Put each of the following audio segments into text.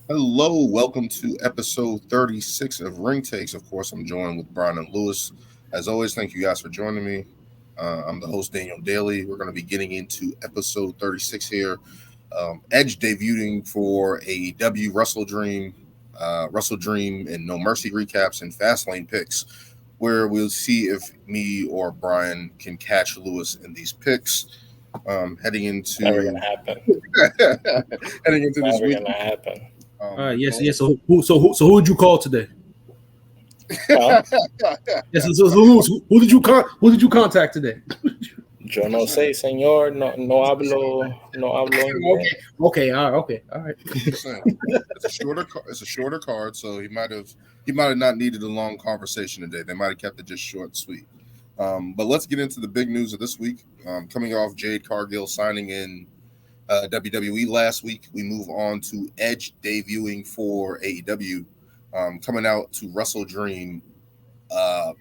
Hello, welcome to episode 36 of Ring Takes. Of course, I'm joined with Brian and Lewis. As always, thank you guys for joining me. I'm the host, Daniel Daly. We're going to be getting into episode 36 here. Edge debuting for AEW WrestleDream, and No Mercy recaps and Fastlane picks, where we'll see if me or Brian can catch Lewis in these picks. Heading Never into gonna happen. heading into this Never week. gonna happen. Yes, yes. So who would you call today? Well, Yes. Who did you contact today? yo no sé, señor. No hablo inglés. Okay. All right. It's a shorter card, so he might have not needed a long conversation today. They might have kept it just short and sweet. But let's get into the big news of this week. Coming off Jade Cargill signing in WWE last week, we move on to Edge debuting for AEW, coming out to WrestleDream. Kind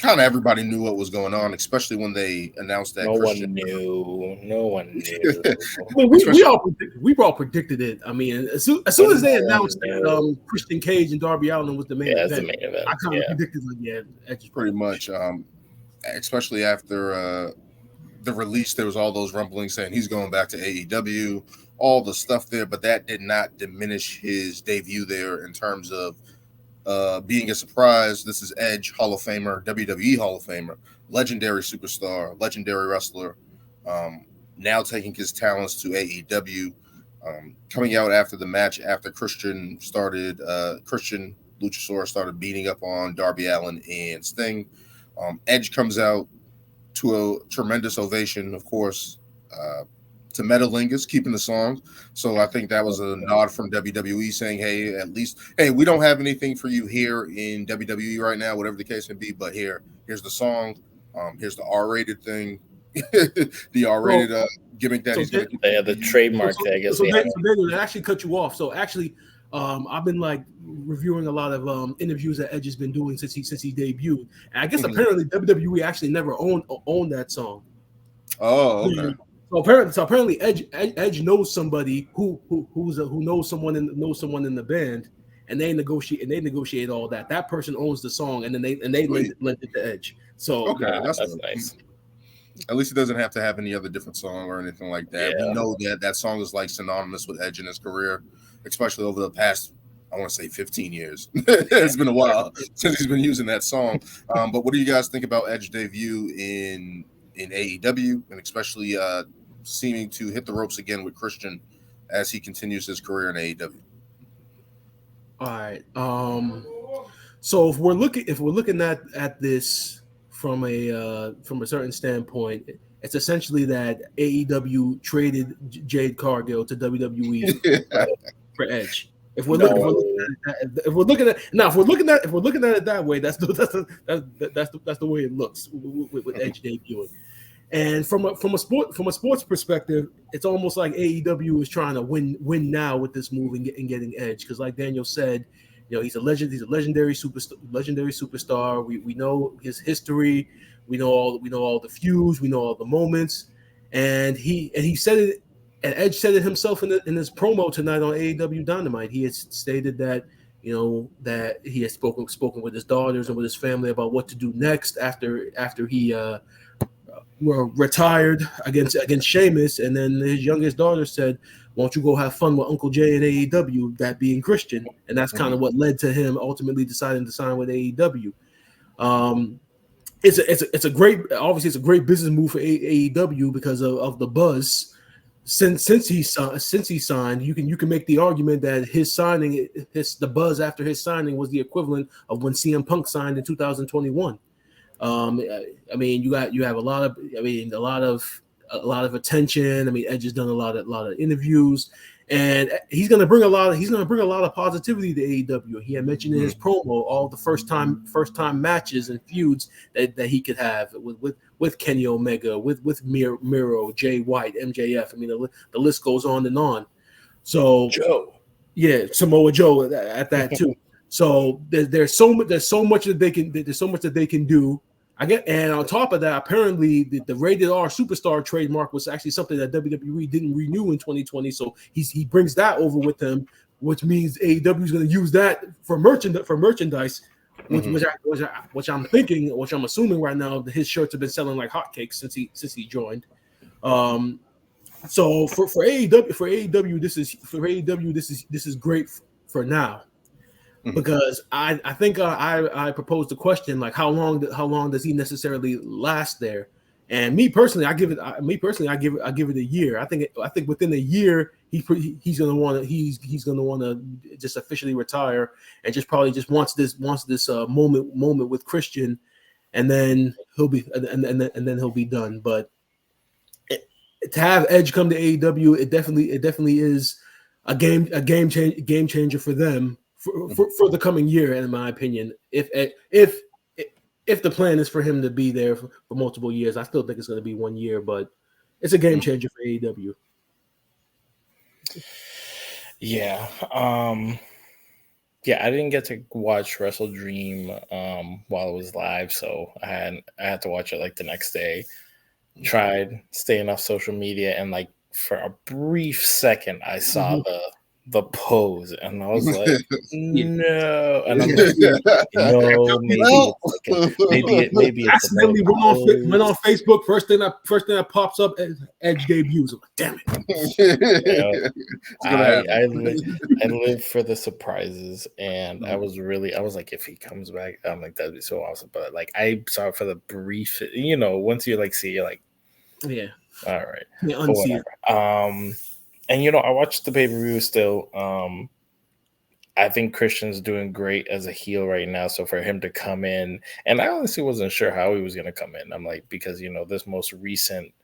of everybody knew what was going on, especially when they announced that No Christian. No one knew. I mean, we all predicted it. I mean, as soon as they announced that Christian Cage and Darby Allin was the main Yeah, it's the event, main event. I kind of Yeah. predicted Edge is Pretty much, especially after the release, there was all those rumblings saying he's going back to AEW, all the stuff there, but that did not diminish his debut there in terms of being a surprise. This is Edge, Hall of Famer, WWE Hall of Famer, legendary superstar, legendary wrestler, now taking his talents to AEW, coming out after the match after Christian Luchasaurus started beating up on Darby Allin and Sting. Edge comes out to a tremendous ovation, of course, to Metalingus keeping the song. So I think that was a nod from WWE saying, hey, we don't have anything for you here in WWE right now, whatever the case may be, but here's the song. Here's the R-rated thing, the R-rated gimmick that he's going to They have the trademark thing, I guess. So Daniel, I actually cut you off. So actually, I've been reviewing a lot of interviews that Edge has been doing since he debuted. And I guess apparently WWE actually never owned that song. Oh, okay. So apparently Edge knows somebody who knows someone in the band, and they negotiate all that. That person owns the song, and then they lend it to Edge. So okay, that's nice. At least he doesn't have to have any other different song or anything like that. Yeah. We know that song is synonymous with Edge in his career, especially over the past, I want to say 15 years. It's been a while since he's been using that song. But what do you guys think about Edge debut in AEW, and especially seeming to hit the ropes again with Christian as he continues his career in AEW? All right. So if we're looking at this from a certain standpoint, it's essentially that AEW traded Jade Cargill to WWE for Edge. If we're looking at it that way, that's the way it looks with Edge debuting. And from a sports perspective, it's almost like AEW is trying to win now with this move and getting Edge, because like Daniel said, he's a legendary superstar. We know his history, we know all the feuds, we know all the moments, and he said it, and Edge said it himself in his promo tonight on AEW Dynamite. He has stated that that he has spoken with his daughters and with his family about what to do next after he were retired against Sheamus, and then his youngest daughter said, "Won't you go have fun with Uncle Jay at AEW?" That being Christian, and that's kind of what led to him ultimately deciding to sign with AEW. It's a great business move for AEW because of the buzz since he signed. You can make the argument that the buzz after his signing was the equivalent of when CM Punk signed in 2021. I mean, you have a lot of attention. I mean, Edge has done a lot of interviews, and he's going to bring a lot of positivity to AEW. He had mentioned in his promo all the first time matches and feuds that he could have with Kenny Omega, with Miro, Jay White, MJF. I mean, the list goes on and on. So Samoa Joe at that too. So there's so much that they can do. And on top of that, apparently the rated R superstar trademark was actually something that WWE didn't renew in 2020. So he brings that over with him which means AEW is going to use that for merchandise, which I'm assuming right now his shirts have been selling like hotcakes since he joined. So for AEW, this is great for now. Because I think I proposed the question like how long does he necessarily last there? And me personally, I give it a year. I think within a year he's gonna want to just officially retire and probably wants this moment with Christian, and then he'll be done. But to have Edge come to AEW, it definitely is a game changer for them. For the coming year, in my opinion, if the plan is for him to be there for multiple years, I still think it's going to be 1 year, but it's a game changer for AEW. Yeah, I didn't get to watch WrestleDream while it was live, so I had to watch it like the next day. Tried staying off social media, and like for a brief second, I saw the pose, and I was like, no, and I'm like, no, maybe it's accidentally went on Facebook. First thing that pops up, Edge debuts. I'm like, damn it. I live for the surprises, and I was like, if he comes back, I'm like, that'd be so awesome. But like, I saw it for the brief, once you like see, you're like, yeah, all right, whatever. And I watched the pay-per-view still. I think Christian's doing great as a heel right now. So for him to come in, and I honestly wasn't sure how he was going to come in. I'm like, because this most recent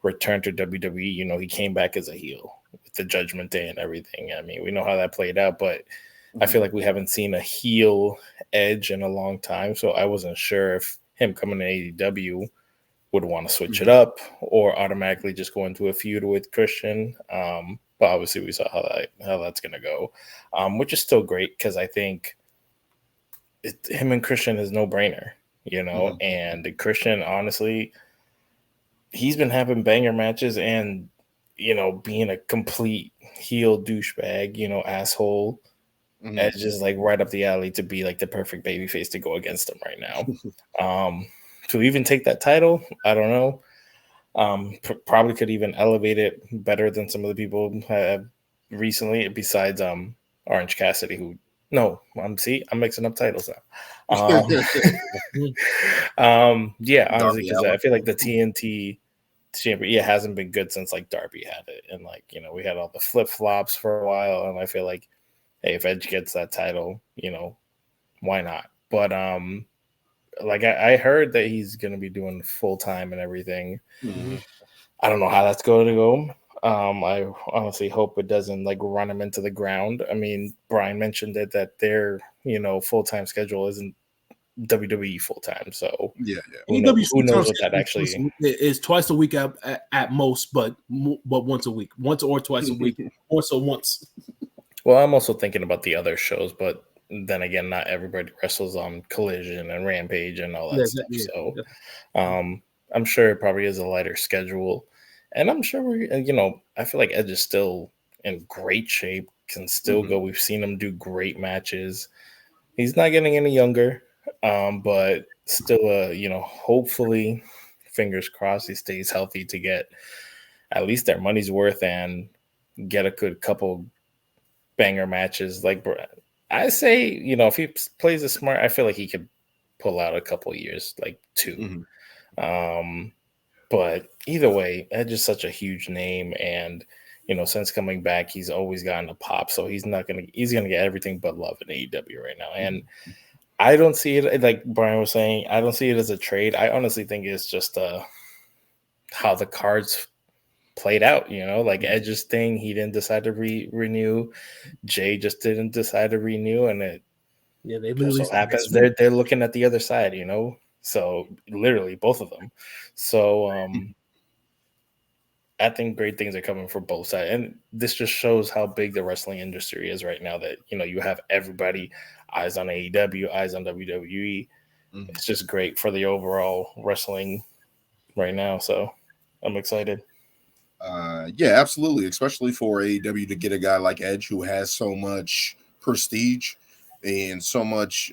return to WWE, he came back as a heel with the Judgment Day and everything. I mean, we know how that played out, but I feel like we haven't seen a heel Edge in a long time. So I wasn't sure if him coming to AEW would want to switch it up or automatically just go into a feud with Christian. But obviously we saw how that's going to go, which is still great because I think him and Christian is no brainer, and Christian, honestly, he's been having banger matches and, being a complete heel douchebag, asshole. Edge is like right up the alley to be like the perfect babyface to go against him right now. To even take that title, I don't know. Probably could even elevate it better than some of the people have recently, besides Orange Cassidy, I'm mixing up titles now. Honestly, because I feel like the TNT champion hasn't been good since like Darby had it, and like we had all the flip-flops for a while, and I feel like, hey, if Edge gets that title, why not? But like I heard that he's going to be doing full time and everything. I don't know how that's going to go. I honestly hope it doesn't like run him into the ground. I mean, Brian mentioned it that their full time schedule isn't WWE full time, so who knows what that actually is. Twice a week at most, but once a week, once or twice a week, or so once. Well, I'm also thinking about the other shows, but then again, not everybody wrestles on Collision and Rampage and all that stuff. So I'm sure it probably is a lighter schedule. And I'm sure I feel like Edge is still in great shape, can still go. We've seen him do great matches. He's not getting any younger, but still, hopefully, fingers crossed, he stays healthy to get at least their money's worth and get a good couple banger matches. Like I say, if he plays it smart, I feel like he could pull out a couple years, like 2. But either way, Edge is such a huge name, and since coming back, he's always gotten a pop. So he's gonna get everything but love in AEW right now. And I don't see it, like Brian was saying, I don't see it as a trade. I honestly think it's just how the cards played out. Like Edge's thing, he didn't decide to renew. Jay just didn't decide to renew, and it they literally happens they're looking at the other side, so literally both of them. So I think great things are coming for both sides, and this just shows how big the wrestling industry is right now, that you have everybody eyes on AEW, eyes on WWE. It's just great for the overall wrestling right now, so I'm excited. Yeah, absolutely. Especially for AEW to get a guy like Edge who has so much prestige and so much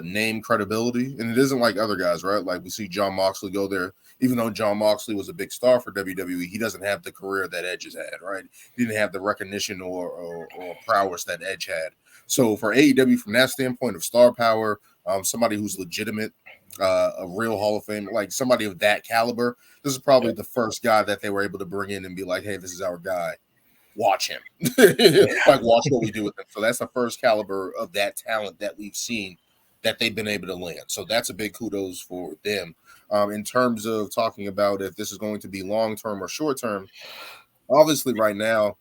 name credibility. And it isn't like other guys, right? Like we see John Moxley go there. Even though John Moxley was a big star for WWE, he doesn't have the career that Edge has had, right? He didn't have the recognition or prowess that Edge had. So for AEW, from that standpoint of star power, somebody who's legitimate, a real Hall of Fame, like somebody of that caliber, this is probably the first guy that they were able to bring in and be like, hey, this is our guy. Watch him. Like, watch what we do with him. So that's the first caliber of that talent that we've seen that they've been able to land. So that's a big kudos for them. In terms of talking about if this is going to be long-term or short-term, obviously right now,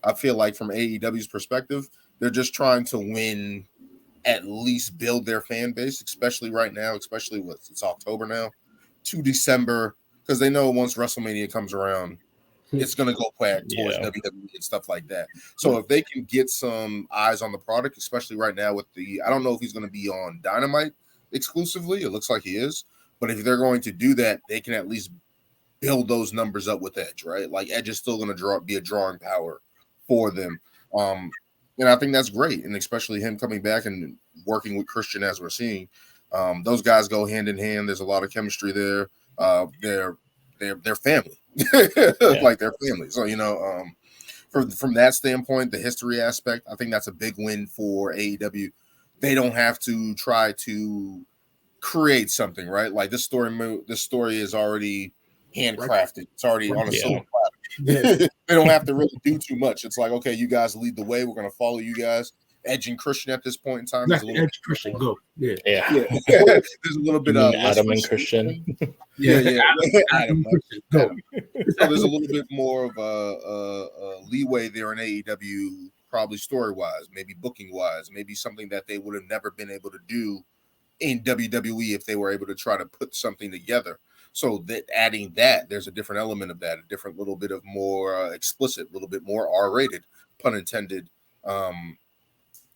I feel like from AEW's perspective, they're just trying to win, at least build their fan base, especially right now, especially it's October now, to December, because they know once WrestleMania comes around, it's going to go back towards WWE and stuff like that. So if they can get some eyes on the product, especially right now with I don't know if he's going to be on Dynamite exclusively. It looks like he is. But if they're going to do that, they can at least build those numbers up with Edge, right? Like Edge is still going to be a drawing power for them. And I think that's great. And especially him coming back and working with Christian as we're seeing. Those guys go hand in hand. There's a lot of chemistry there. They're family. Like they're family. So, from that standpoint, the history aspect, I think that's a big win for AEW. They don't have to try to create something, right? Like this story is already handcrafted. It's already on a silver platter. They don't have to really do too much. It's like, okay, you guys lead the way. We're going to follow you guys. Edge and Christian at this point in time. Edge Christian, go. Yeah. There's a little bit of Adam and Christian. Adam Christian, go. So there's a little bit more of a leeway there in AEW, probably story-wise, maybe booking-wise, maybe something that they would have never been able to do in WWE if they were able to try to put something together. So that adding that, there's a different element of that, a different little bit of more explicit, a little bit more R-rated, pun intended,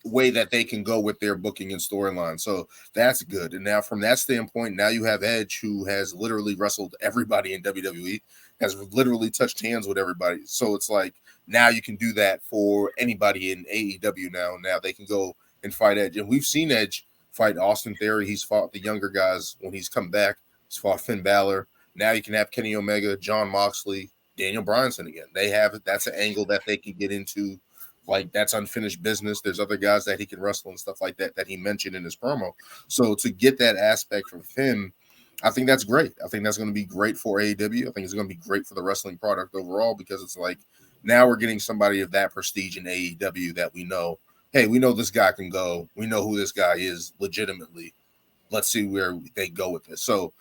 way that they can go with their booking and storyline. So that's good. And now from that standpoint, now you have Edge, who has literally wrestled everybody in WWE, has literally touched hands with everybody. So it's like now you can do that for anybody in AEW now. Now they can go and fight Edge. And we've seen Edge fight Austin Theory. He's fought the younger guys when he's come back. He's fought Finn Balor. Now you can have Kenny Omega, John Moxley, Daniel Bryanson again. They have that's an angle that they can get into. Like that's unfinished business. There's other guys that he can wrestle and stuff like that he mentioned in his promo. So to get that aspect from him, I think that's great. I think that's going to be great for AEW. I think it's going to be great for the wrestling product overall because it's like now we're getting somebody of that prestige in AEW that we know. Hey, we know this guy can go. We know who this guy is legitimately. Let's see where they go with this. So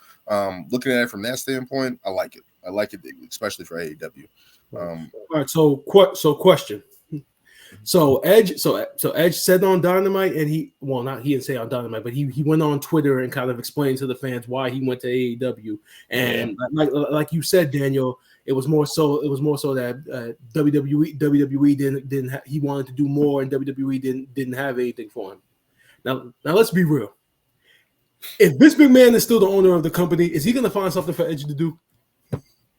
looking at it from that standpoint, I like it. I like it, especially for AEW. All right. So question. So Edge said on Dynamite, and he didn't say on Dynamite, but he went on Twitter and kind of explained to the fans why he went to AEW. And like you said, Daniel, it was more so that WWE didn't he wanted to do more, and WWE didn't have anything for him. Now let's be real. If Vince McMahon is still the owner of the company, is he going to find something for Edge to do?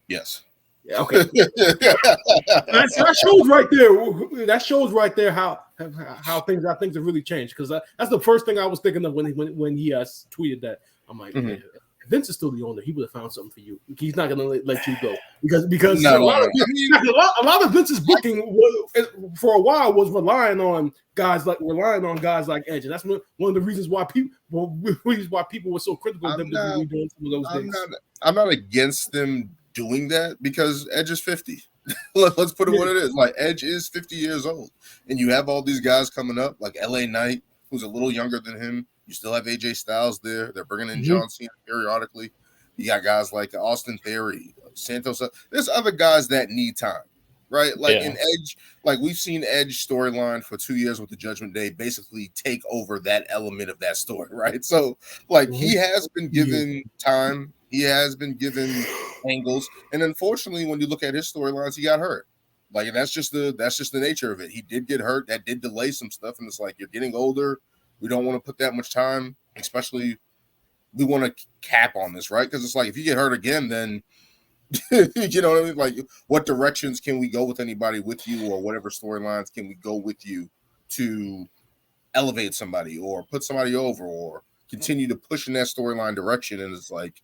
Yes. Yeah, okay. that shows right there. That shows right there how things have really changed. Because that's the first thing I was thinking of when he tweeted that. I'm like, man, if Vince is still the owner, he would have found something for you. He's not going to let you go because a lot of Vince's booking for a while was relying on guys like Edge, and that's one of the reasons why people were so critical of WWE doing some of those things. I'm not against them doing that because Edge is 50. Let's put it what it is. Like Edge is 50 years old, and you have all these guys coming up, like LA Knight, who's a little younger than him. You still have AJ Styles there. They're bringing in John Cena periodically. You got guys like Austin Theory, Santos. There's other guys that need time, right? Like in Edge, like we've seen Edge storyline for 2 years with the Judgment Day basically take over that element of that story, right? So like he has been given time. He has been given angles, and unfortunately, when you look at his storylines, he got hurt. Like, and that's just the nature of it. He did get hurt. That did delay some stuff, and it's like you're getting older. We don't want to put that much time, especially we want to cap on this, right? Because it's like if you get hurt again, then You know what I mean? Like, what directions can we go with anybody with you, or whatever storylines can we go with you to elevate somebody or put somebody over or continue to push in that storyline direction? And it's like,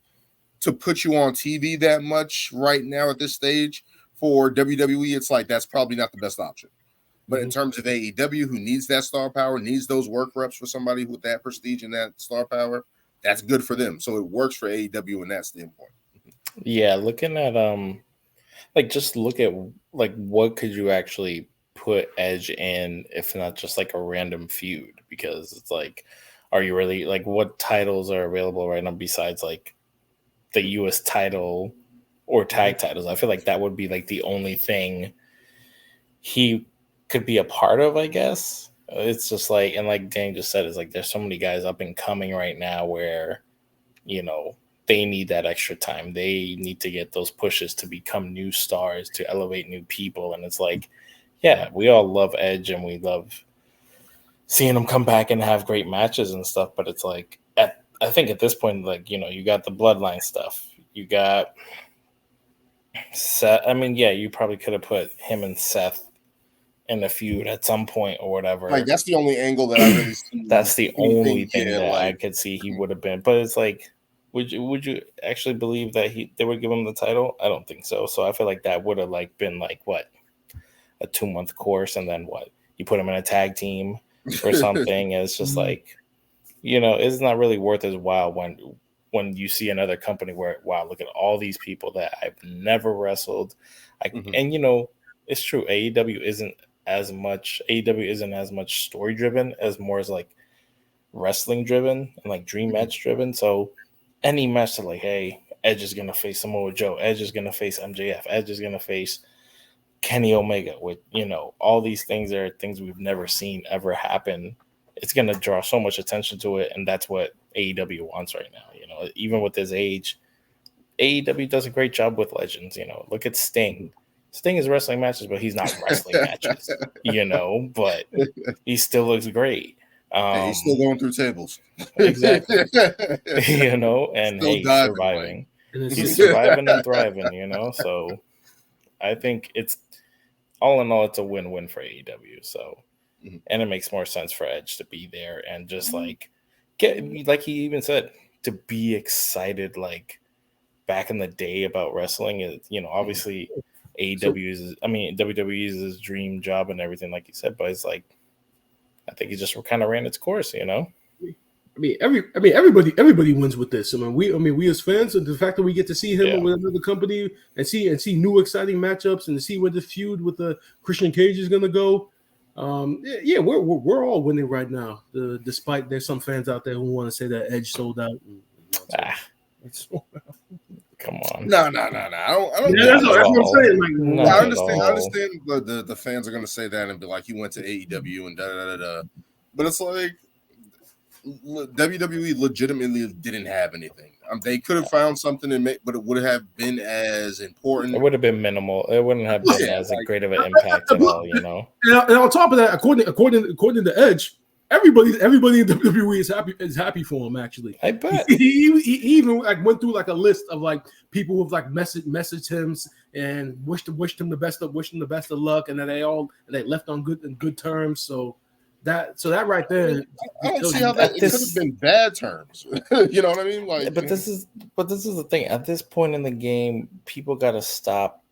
to put you on TV that much right now at this stage for WWE, it's like that's probably not the best option. But in terms of AEW, who needs that star power, needs those work reps for somebody with that prestige and that star power, that's good for them. So it works for AEW in that standpoint. Yeah, looking at like just look at like what could you actually put Edge in if not just like a random feud? Because it's like, are you really like what titles are available right now besides like the US title or tag titles? I feel like that would be like the only thing he could be a part of, I guess. It's just like, and like Dan just said, it's like there's so many guys up and coming right now where, you know, they need that extra time. They need to get those pushes to become new stars, to elevate new people. And it's like, yeah, we all love Edge and we love seeing him come back and have great matches and stuff. But it's like, I think at this point, like, you know, you got the bloodline stuff. You got Seth. I mean, yeah, you probably could have put him and Seth in a feud at some point or whatever. Like, that's the only angle that I really see. That's the only thing that I could see he would have been. But it's like, would you actually believe that they would give him the title? I don't think so. So I feel like that would have like been like what, a 2-month course, and then what, you put him in a tag team or something. And it's just like, you know, it's not really worth his while when you see another company where, wow, look at all these people that I've never wrestled. And you know, it's true. AEW isn't as much story driven as more as like wrestling driven and like dream match driven. So any match to like, hey, Edge is gonna face Samoa Joe, Edge is gonna face MJF, Edge is gonna face Kenny Omega, with, you know, all these things are things we've never seen ever happen. It's gonna draw so much attention to it, and that's what AEW wants right now. You know, even with his age, AEW does a great job with legends. You know, look at Sting. Sting is wrestling matches, but he's not wrestling matches, you know, but he still looks great. Hey, he's still going through tables. Exactly. You know, and still hey, surviving. He's surviving and thriving, you know, so I think it's all in all, it's a win-win for AEW. So, and it makes more sense for Edge to be there and just like get, like he even said, to be excited like back in the day about wrestling. Is, you know, obviously WWE is his dream job and everything, like you said, but it's like, I think he just kind of ran its course, you know. Everybody wins with this. We as fans, and the fact that we get to see him with another company and see new exciting matchups and to see where the feud with the Christian Cage is going to go. We're all winning right now. Despite there's some fans out there who want to say that Edge sold out. Come on. No. I don't. Yeah, that's what I'm saying. Like, I understand the fans are going to say that and be like, he went to AEW and da da da da. But it's like, WWE legitimately didn't have anything. They could have found something but it would have been as important. It would have been minimal. It wouldn't have been as great of an impact at all, you know. And on top of that, according to Edge, everybody in WWE is happy for him. Actually, I bet he even like went through like a list of like people who've like messaged him and wished him the best of luck, and that they left on good terms. So that right there, I don't see how that it could have been bad terms. You know what I mean? Like, but this is the thing. At this point in the game, people got to stop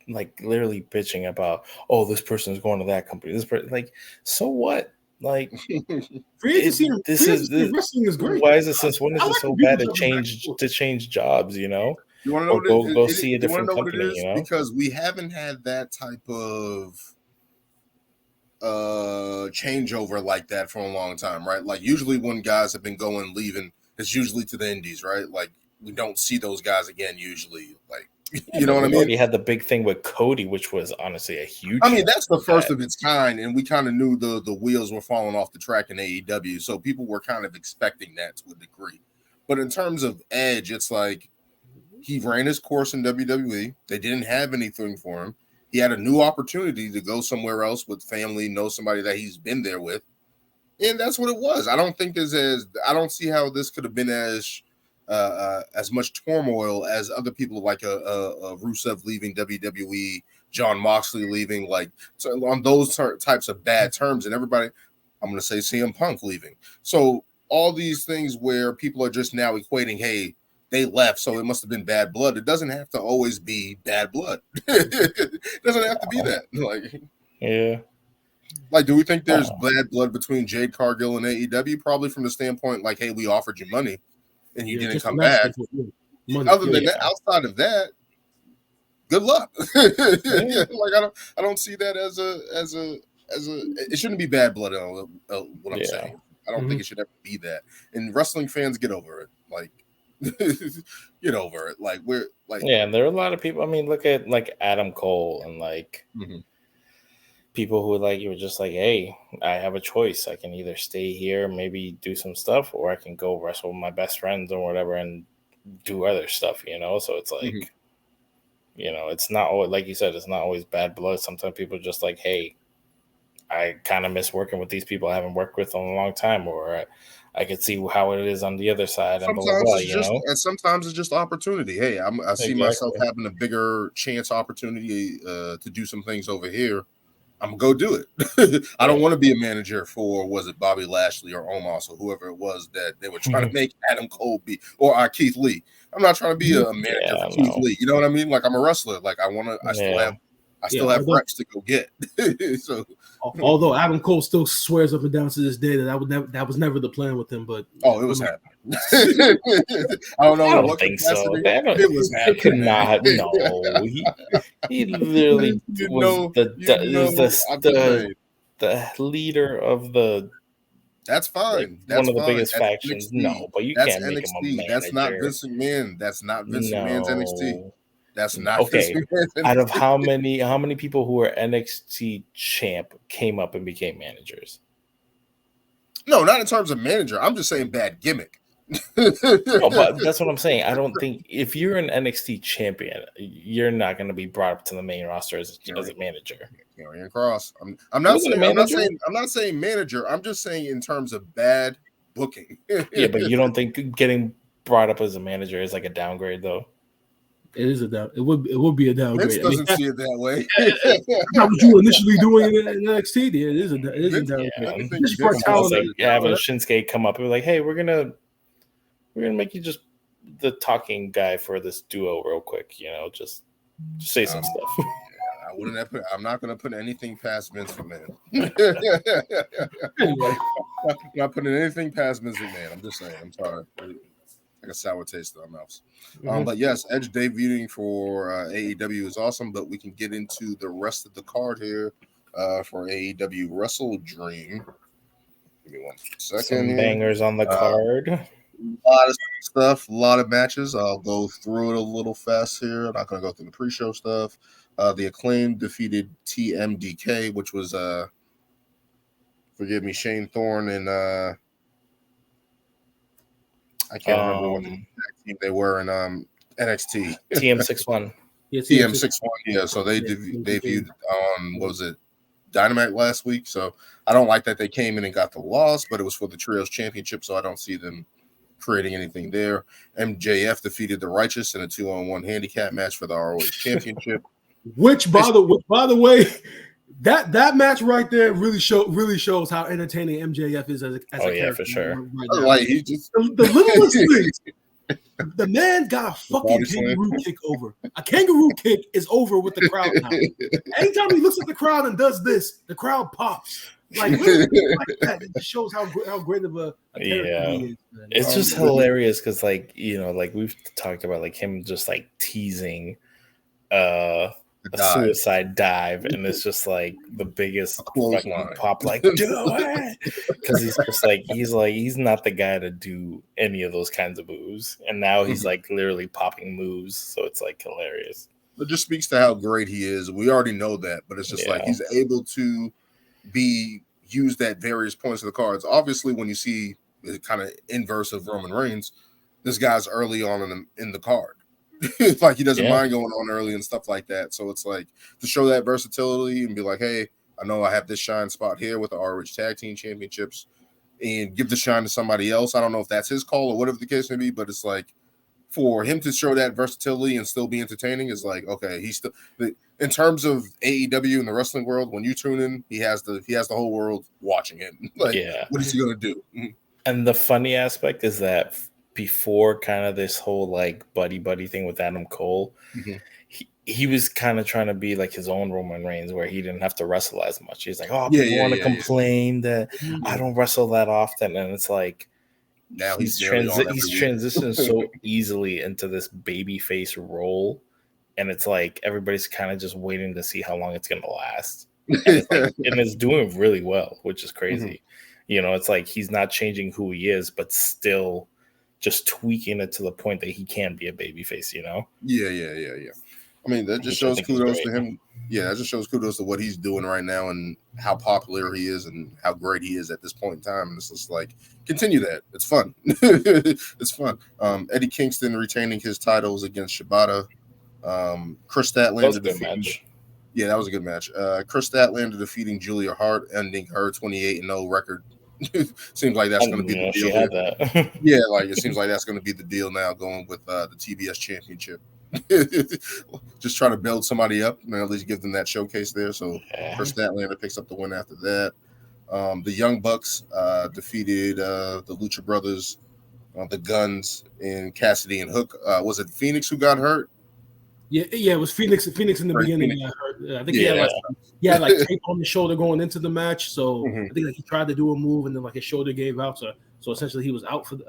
like literally bitching about, oh, this person is going to that company. This person, like, so what? Like, wrestling is great. Why is it since when is it so bad to change jobs? You know, you want to know go see a different company. You know, because we haven't had that type of changeover like that for a long time, right? Like usually when guys have been leaving, it's usually to the indies, right? Like we don't see those guys again usually. Like, you know what I mean? We had the big thing with Cody, which was honestly a huge. I mean, that's the first of its kind, and we kind of knew the wheels were falling off the track in AEW, so people were kind of expecting that to a degree. But in terms of Edge, it's like he ran his course in WWE. They didn't have anything for him. He had a new opportunity to go somewhere else with family, know somebody that he's been there with, and that's what it was. I don't think I don't see how this could have been as as much turmoil as other people like a Rusev leaving WWE, John Moxley leaving, like on those types of bad terms, and everybody, I'm going to say CM Punk leaving. So all these things where people are just now equating, hey, they left, so it must have been bad blood. It doesn't have to always be bad blood. It doesn't have to be that. Like, yeah. Like, do we think there's bad blood between Jade Cargill and AEW? Probably from the standpoint, like, hey, we offered you money and you didn't come back. Other than that, outside of that, good luck. Like, I don't see that as a. It shouldn't be bad blood. What I'm saying, I don't think it should ever be that. And wrestling fans, get over it. Like, get over it. Like, we're like, yeah. And there are a lot of people. I mean, look at like Adam Cole and like. People who like you were just like, hey, I have a choice. I can either stay here, maybe do some stuff, or I can go wrestle with my best friends or whatever and do other stuff, you know? So it's like, you know, it's not always, like you said, it's not always bad blood. Sometimes people are just like, hey, I kind of miss working with these people I haven't worked with in a long time, or I could see how it is on the other side. And sometimes blah, blah, blah, it's just, and sometimes it's just opportunity. Hey, I see myself having a bigger chance opportunity to do some things over here. I'm gonna go do it. I don't want to be a manager for, was it Bobby Lashley or Omos or whoever it was that they were trying to make Adam Cole be, or Keith Lee. I'm not trying to be a manager for Keith Lee. You know what I mean? Like, I'm a wrestler. Like, I still have reps to go get. So, although Adam Cole still swears up and down to this day that was never the plan with him, but it was happening. I don't know. I don't think so. It was happening. It could not. No, he literally was the leader of the. That's fine. Like, one of the biggest factions. NXT. No, but you can't make him a manager. That's not Vince McMahon. That's not Vince McMahon's NXT. That's not okay. Out of how many people who were NXT champ came up and became managers? No, not in terms of manager. I'm just saying bad gimmick. No, but that's what I'm saying. I don't think if you're an NXT champion, you're not going to be brought up to the main roster as a manager. Karrion Kross. I'm not saying manager. I'm just saying in terms of bad booking. Yeah, but you don't think getting brought up as a manager is like a downgrade, though? It is a down. It would be a downgrade. Vince doesn't see it that way. That's what you initially doing in NXT. It is a downgrade. Having Shinsuke come up and be like, "Hey, we're gonna make you just the talking guy for this duo real quick. You know, just say some stuff." I'm not going to put anything past Vince McMahon. I'm not putting anything past Vince McMahon. I'm just saying. I'm sorry. Like a sour taste in our mouths. But yes, Edge debuting for AEW is awesome, but we can get into the rest of the card here for AEW WrestleDream. Give me 1 second. Some bangers on the card. A lot of stuff, a lot of matches. I'll go through it a little fast here. I'm not going to go through the pre-show stuff. The Acclaimed defeated TMDK, which was, forgive me, Shane Thorne and I can't remember what the team they were in NXT. TM61. TM61, yeah. So they debuted on, what was it, Dynamite last week. So I don't like that they came in and got the loss, but it was for the Trios Championship, so I don't see them creating anything there. MJF defeated the Righteous in a 2-on-1 handicap match for the ROH Championship. Which, by the way, that match right there really shows how entertaining MJF is as a character. For sure. Right now. Like, he just the littlest things. The man got a fucking kangaroo kick over. A kangaroo kick is over with the crowd now. Anytime he looks at the crowd and does this, the crowd pops. Like, like that. It just shows how great of a character he is. Man. It's just hilarious because, like, you know, like we've talked about, like him just like teasing a suicide dive, and it's just like the biggest fucking pop, like, do it, because he's not the guy to do any of those kinds of moves, and now he's like literally popping moves, so it's like hilarious. It just speaks to how great he is. We already know that, but it's just like he's able to be used at various points of the cards. Obviously, when you see the kind of inverse of Roman Reigns, this guy's early on in the card. Like, he doesn't mind going on early and stuff like that. So it's like to show that versatility and be like, hey, I know I have this shine spot here with the ROH Tag Team Championships. and give the shine to somebody else. I don't know if that's his call or whatever the case may be, but it's like for him to show that versatility and still be entertaining is like, okay, he's still in terms of AEW in the wrestling world. When you tune in, he has the whole world watching it. Like, what is he gonna do? And the funny aspect is that before kind of this whole like buddy thing with Adam Cole, he was kind of trying to be like his own Roman Reigns, where he didn't have to wrestle as much. He's like, oh, people want to complain that I don't wrestle that often, and it's like now he's transitioned so easily into this baby face role, and it's like everybody's kind of just waiting to see how long it's gonna last, and it's doing really well, which is crazy. You know, it's like he's not changing who he is, but still just tweaking it to the point that he can be a babyface, you know? Yeah. I mean, that just shows kudos to him. Yeah, that just shows kudos to what he's doing right now and how popular he is and how great he is at this point in time. And it's just like, continue that. It's fun. It's fun. Eddie Kingston retaining his titles against Shibata. Chris Statlander defeating. Yeah, that was a good match. Chris Statlander defeating Julia Hart, ending her 28-0 record. Seems like that's going to be the deal. Yeah, like it seems like that's going to be the deal now, going with the TBS Championship. Just try to build somebody up and at least give them that showcase there. So Chris Statlander picks up the win after that. The Young Bucks defeated the Lucha Brothers, the Guns, and Cassidy and Hook. Was it Phoenix who got hurt? Yeah, it was Phoenix in the beginning. I think he had like tape on his shoulder going into the match. So I think like he tried to do a move and then like his shoulder gave out. So essentially he was out for the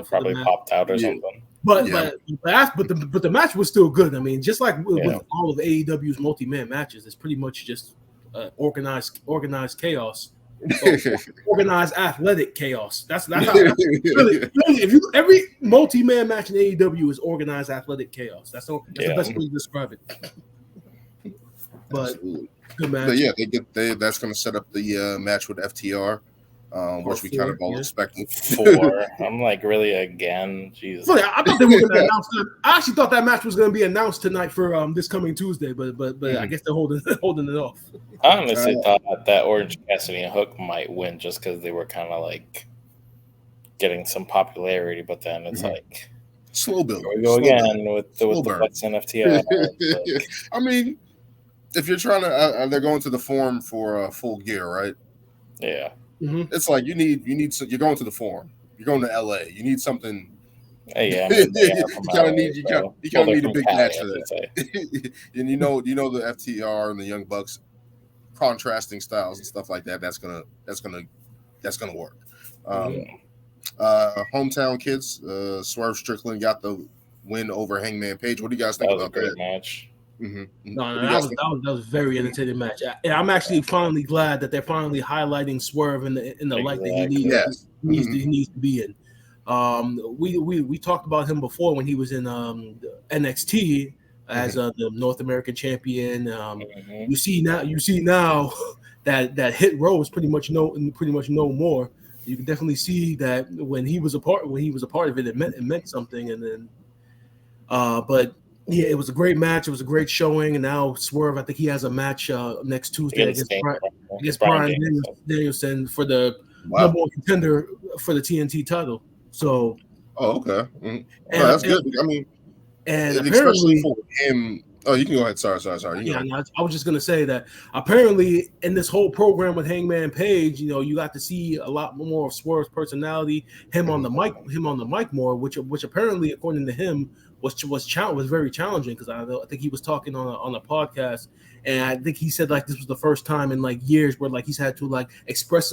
probably the match. Popped out or something. But the match was still good. I mean, just like with all of AEW's multi-man matches, it's pretty much just organized chaos. Organized athletic chaos. That's how really if every multi-man match in AEW is organized athletic chaos. That's the best way to describe it. But good match. But yeah, that's going to set up the match with FTR, which we kind of all expected. I'm like, really again, Jesus. Funny, I thought they were going to announce that. I actually thought that match was going to be announced tonight for this coming Tuesday, but I guess they're holding it off. I honestly thought that Orange Cassidy and Hook might win just because they were kind of like getting some popularity, but then it's like slow build. Here we go again with the Bucks and FTR. I mean, if you're trying to, they're going to the Forum for Full Gear, right? Yeah. It's like you need. You're going to the Forum. You're going to LA. You need something. Yeah, I mean, you kind of need a big match for that. And you know the FTR and the Young Bucks contrasting styles and stuff like that. That's gonna work. Hometown Kids, Swerve Strickland got the win over Hangman Page. What do you guys think about that match? No, that was a very entertaining match. And I'm actually finally glad that they're finally highlighting Swerve in the light that he needs to be in. We talked about him before when he was in NXT as the North American champion. You see now that Hit Row is pretty much no more. You can definitely see that when he was a part of it, it meant something. And then, but yeah, it was a great match. It was a great showing. And now Swerve, I think he has a match next Tuesday against Bryan Danielson for the number one contender for the TNT title. So, okay, that's good. I mean, and especially for him. Oh, you can go ahead. Sorry. I was just gonna say that apparently in this whole program with Hangman Page, you got to see a lot more of Swerve's personality, him on the mic more, which apparently, according to him, was very challenging because I think he was talking on a podcast, and I think he said like this was the first time in like years where like he's had to like express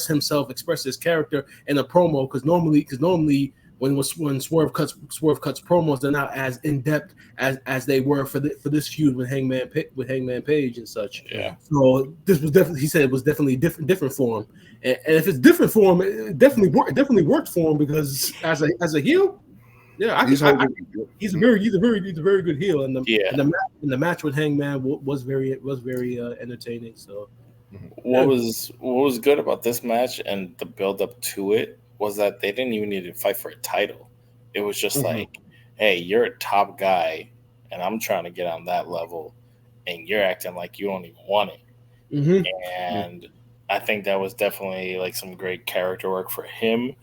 himself, express his character in a promo because normally when Swerve cuts promos, they're not as in depth as they were for this feud with Hangman Page and such. Yeah. So this was definitely, he said it was definitely different for him, and if it's different for him, it definitely worked for him because as a heel, yeah, he's a very good heel, and the match with Hangman was very entertaining. So what was good about this match and the build up to it was that they didn't even need to fight for a title. It was just like, hey, you're a top guy, and I'm trying to get on that level, and you're acting like you don't even want it. And I think that was definitely like some great character work for him.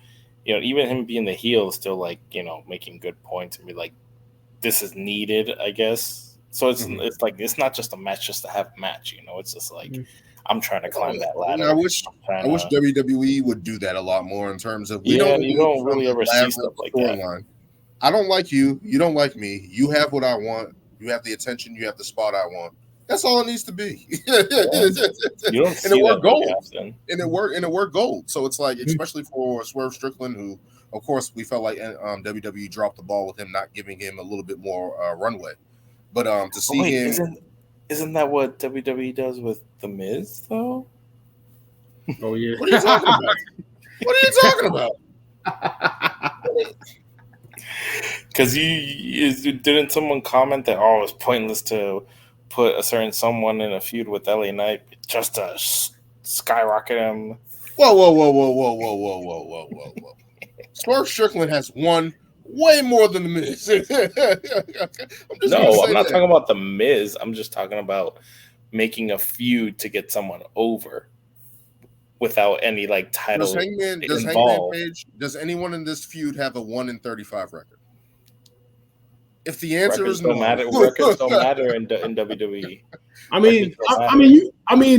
You know, even him being the heel is still like, you know, making good points and be like, this is needed, I guess. So it's like it's not just a match just to have a match, you know. It's just like I'm trying to climb that ladder. I wish WWE would do that a lot more in terms of we don't you don't really ever see stuff like that. I don't like you, you don't like me. You have what I want. You have the attention. You have the spot I want. That's all it needs to be. You don't see that gold. And it worked gold. So it's like, especially for Swerve Strickland, who, of course, we felt like WWE dropped the ball with him, not giving him a little bit more runway. But to see him, isn't that what WWE does with The Miz though? Oh yeah. What are you talking about? What are you talking about? Because didn't someone comment that it was pointless to put a certain someone in a feud with LA Knight just to skyrocket him? Whoa. Swerve Strickland has won way more than The Miz. I'm not talking about The Miz. I'm just talking about making a feud to get someone over without any like title involved. Does anyone in this feud have a 1-35 record? If the answer is no, records don't matter in WWE. I mean,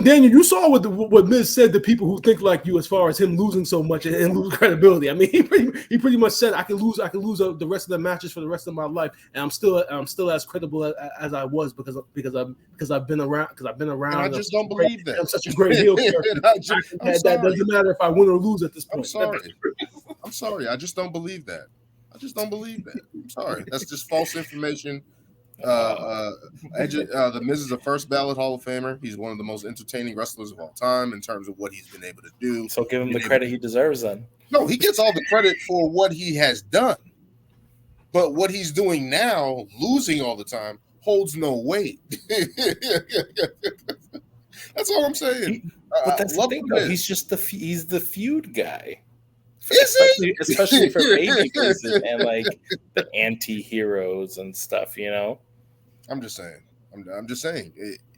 Daniel, you saw what Miz said to people who think like you, as far as him losing so much and losing credibility. I mean, he pretty much said, "I can lose the rest of the matches for the rest of my life, and I'm still as credible as I was because I've been around. And I just don't believe that. I'm such a great heel character. That doesn't matter if I win or lose at this point. I'm sorry. I just don't believe that. I'm sorry. That's just false information. The Miz is a first ballot Hall of Famer. He's one of the most entertaining wrestlers of all time in terms of what he's been able to do. So give him the credit he deserves then. No, he gets all the credit for what he has done. But what he's doing now, losing all the time, holds no weight. That's all I'm saying. But that's the thing, though. He's just he's the feud guy. Especially for baby faces and like the anti-heroes and stuff, you know. I'm just saying.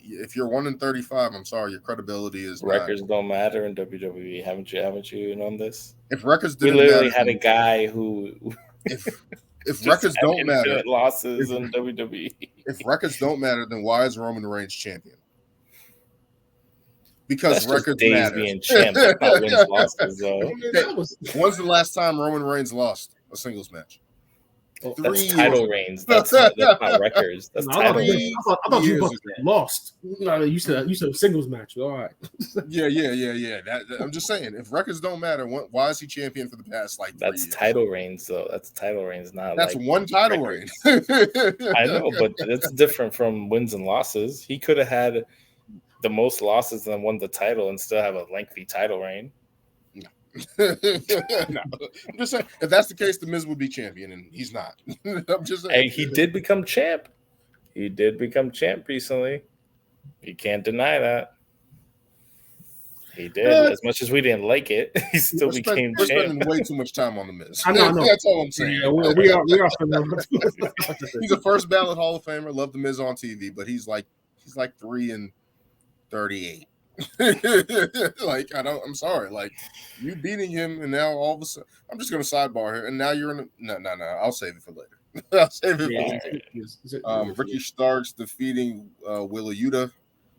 If you're 1-35, I'm sorry, your credibility is records don't matter in WWE. Haven't you known this? If records didn't matter, had a guy who if records don't matter, losses in WWE. If records don't matter, then why is Roman Reigns champion? Because records matter. Being champ, not wins losses, though. When's the last time Roman Reigns lost a singles match? That's title reigns. That's not records. That's title reigns. I thought you lost. No, you said singles match. All right. Yeah. I'm just saying, if records don't matter, why is he champion for the past like 3 years? That's title reigns, though. That's title reigns, not that's like one title reign. I know, but it's different from wins and losses. He could have had the most losses and won the title and still have a lengthy title reign. No. I'm just saying, if that's the case, the Miz would be champion, and he's not. I'm just saying. Hey, he did become champ. He did become champ recently. You can't deny that. He did. As much as we didn't like it, he still became champ. We're spending way too much time on the Miz. I know. That's all I'm saying. Yeah, we are spending. He's a first ballot Hall of Famer. Love the Miz on TV, but he's like 3-38. Like I'm sorry, like you beating him, and now all of a sudden I'm just gonna sidebar here, and now you're in no. I'll save it for later. I'll save it for later. Ricky Starks defeating Willa Yuta.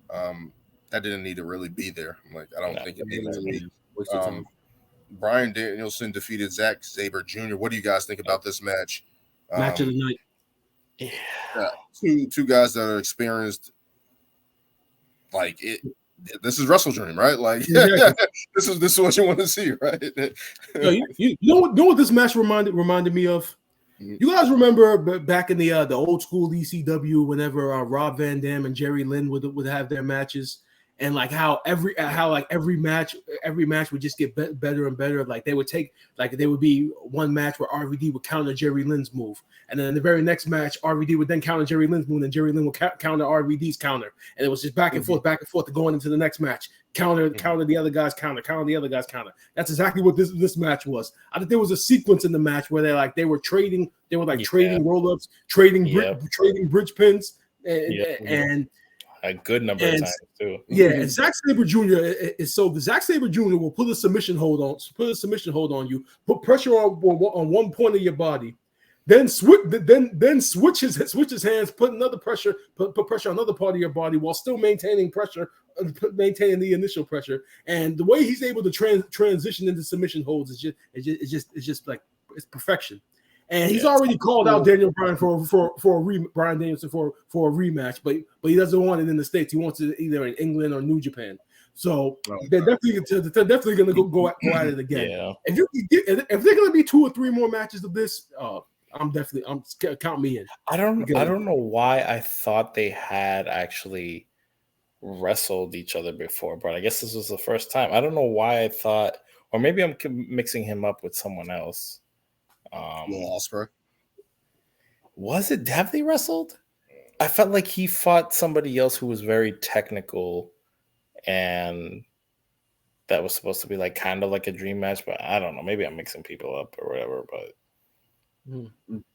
That didn't need to really be there. Like I don't think it needed to be. Bryan Danielson defeated Zack Sabre Jr. What do you guys think about this match? Match of the night. Yeah, two guys that are experienced. Like it. This is WrestleDream, right? Like this is what you want to see, right? You know what this match reminded me of? You guys remember back in the old school ECW, whenever Rob Van Dam and Jerry Lynn would have their matches, and like how every match would just get better and better. Like they would be one match where RVD would counter Jerry Lynn's move, and then in the very next match, RVD would then counter Jerry Lynn's move, and Jerry Lynn would counter RVD's counter, and it was just back and forth going into the next match. Counter the other guy's counter. That's exactly what this match was. I think there was a sequence in the match where they were trading roll-ups, trading bridge pins, and a good number of times too. Yeah, and Zack Sabre Jr. is so the Zack Sabre Jr. will put a submission hold on you, put pressure on one point of your body, then switch his hands, put pressure on another part of your body while still maintaining maintaining the initial pressure. And the way he's able to transition into submission holds is just like it's perfection. And he's already called out Daniel Bryan Bryan Danielson for a rematch, but he doesn't want it in the States. He wants it either in England or New Japan. So they're definitely going to go at it again. Yeah. If they're going to be 2 or 3 more matches of this, count me in. I don't know why I thought they had actually wrestled each other before, but I guess this was the first time. I don't know why I thought, or maybe I'm mixing him up with someone else. Ospreay. Was it? Have they wrestled? I felt like he fought somebody else who was very technical, and that was supposed to be like kind of like a dream match. But I don't know. Maybe I'm mixing people up or whatever.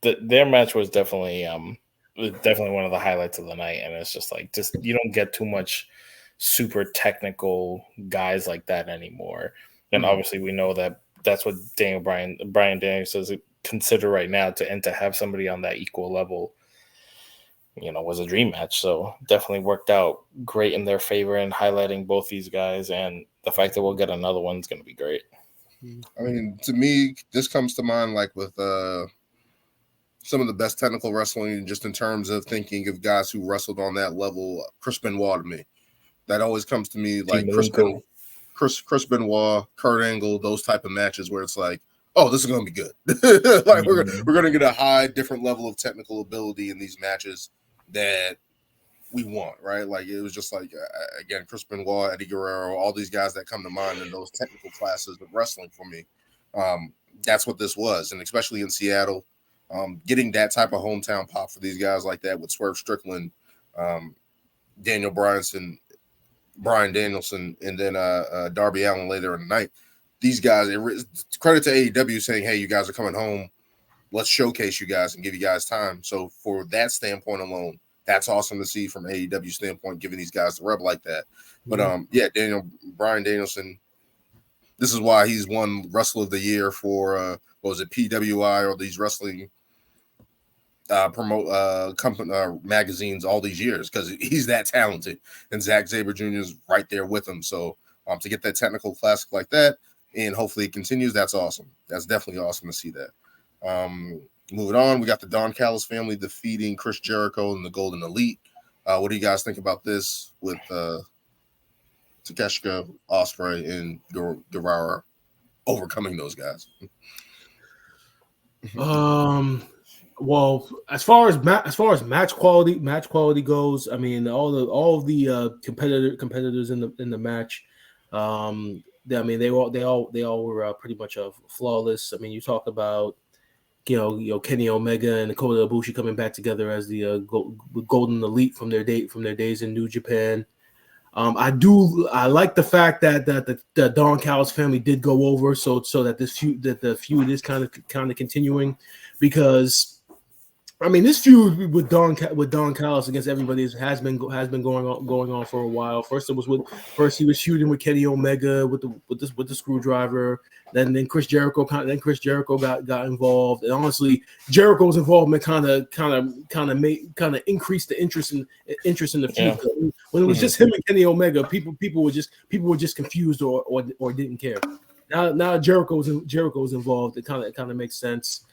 But their match was definitely one of the highlights of the night. And it's just you don't get too much super technical guys like that anymore. And obviously, we know that that's what Brian Danielson is considered right now, to have somebody on that equal level, was a dream match. So definitely worked out great in their favor and highlighting both these guys. And the fact that we'll get another one is going to be great. I mean, to me, this comes to mind like with some of the best technical wrestling, just in terms of thinking of guys who wrestled on that level. Chris Benoit to me, that always comes to me like Chris Benoit, Kurt Angle, those type of matches where it's like, oh, this is going to be good. Like we're going to get a high, different level of technical ability in these matches that we want, right? Like it was just like, again, Chris Benoit, Eddie Guerrero, all these guys that come to mind in those technical classes of wrestling for me. That's what this was. And especially in Seattle, getting that type of hometown pop for these guys like that with Swerve Strickland, Daniel Bryanson, Bryan Danielson, and then Darby Allin later in the night. These guys, credit to AEW saying, hey, you guys are coming home. Let's showcase you guys and give you guys time. So for that standpoint alone, that's awesome to see from AEW standpoint, giving these guys the rub like that. But Bryan Danielson, this is why he's won Wrestler of the Year for PWI or these wrestling magazines all these years, because he's that talented, and Zack Sabre Jr. is right there with him. So to get that technical classic like that, and hopefully it continues, that's awesome. That's definitely awesome to see that. Moving on, we got the Don Callis family defeating Chris Jericho and the Golden Elite. What do you guys think about this with Takeshita, Ospreay, and Guerrero overcoming those guys? Well, as far as match quality goes, I mean, all of the competitors in the match, I mean, they all were pretty much flawless. I mean, you talk about Kenny Omega and Kota Ibushi coming back together as the Golden Elite from their days in New Japan. I like the fact that the Don Callis family did go over, so that the feud is kind of continuing, because I mean, this feud with Don Callis against everybody has been going on for a while. First he was feuding with Kenny Omega with the screwdriver. Then Chris Jericho got involved, and honestly, Jericho's involvement kind of increased the interest in the feud. Yeah. When it was just him and Kenny Omega, people were just confused or didn't care. Now Jericho's involved. It kind of makes sense.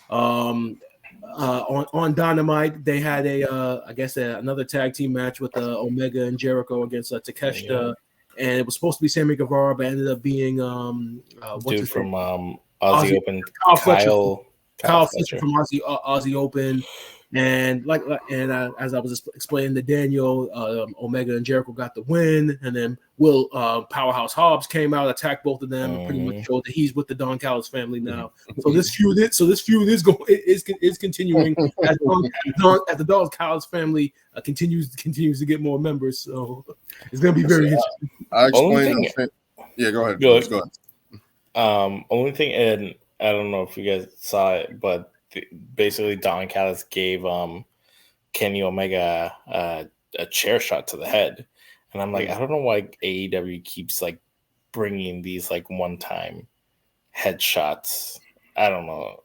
On Dynamite, they had another tag team match with Omega and Jericho against Takeshita, and it was supposed to be Sammy Guevara, but ended up being dude from Aussie Open, Kyle Fletcher from Aussie Open. And as I was explaining to Daniel, Omega and Jericho got the win, and then Powerhouse Hobbs came out, attacked both of them, and pretty much showed that he's with the Don Callis family now. So this feud is continuing as the Don Callis family continues to get more members. So it's going to be very interesting. I explained. Yeah, go ahead. Go ahead. Only thing, and I don't know if you guys saw it, but basically Don Callis gave Kenny Omega a chair shot to the head, and I'm like, I don't know why AEW keeps like bringing these like one-time headshots. I don't know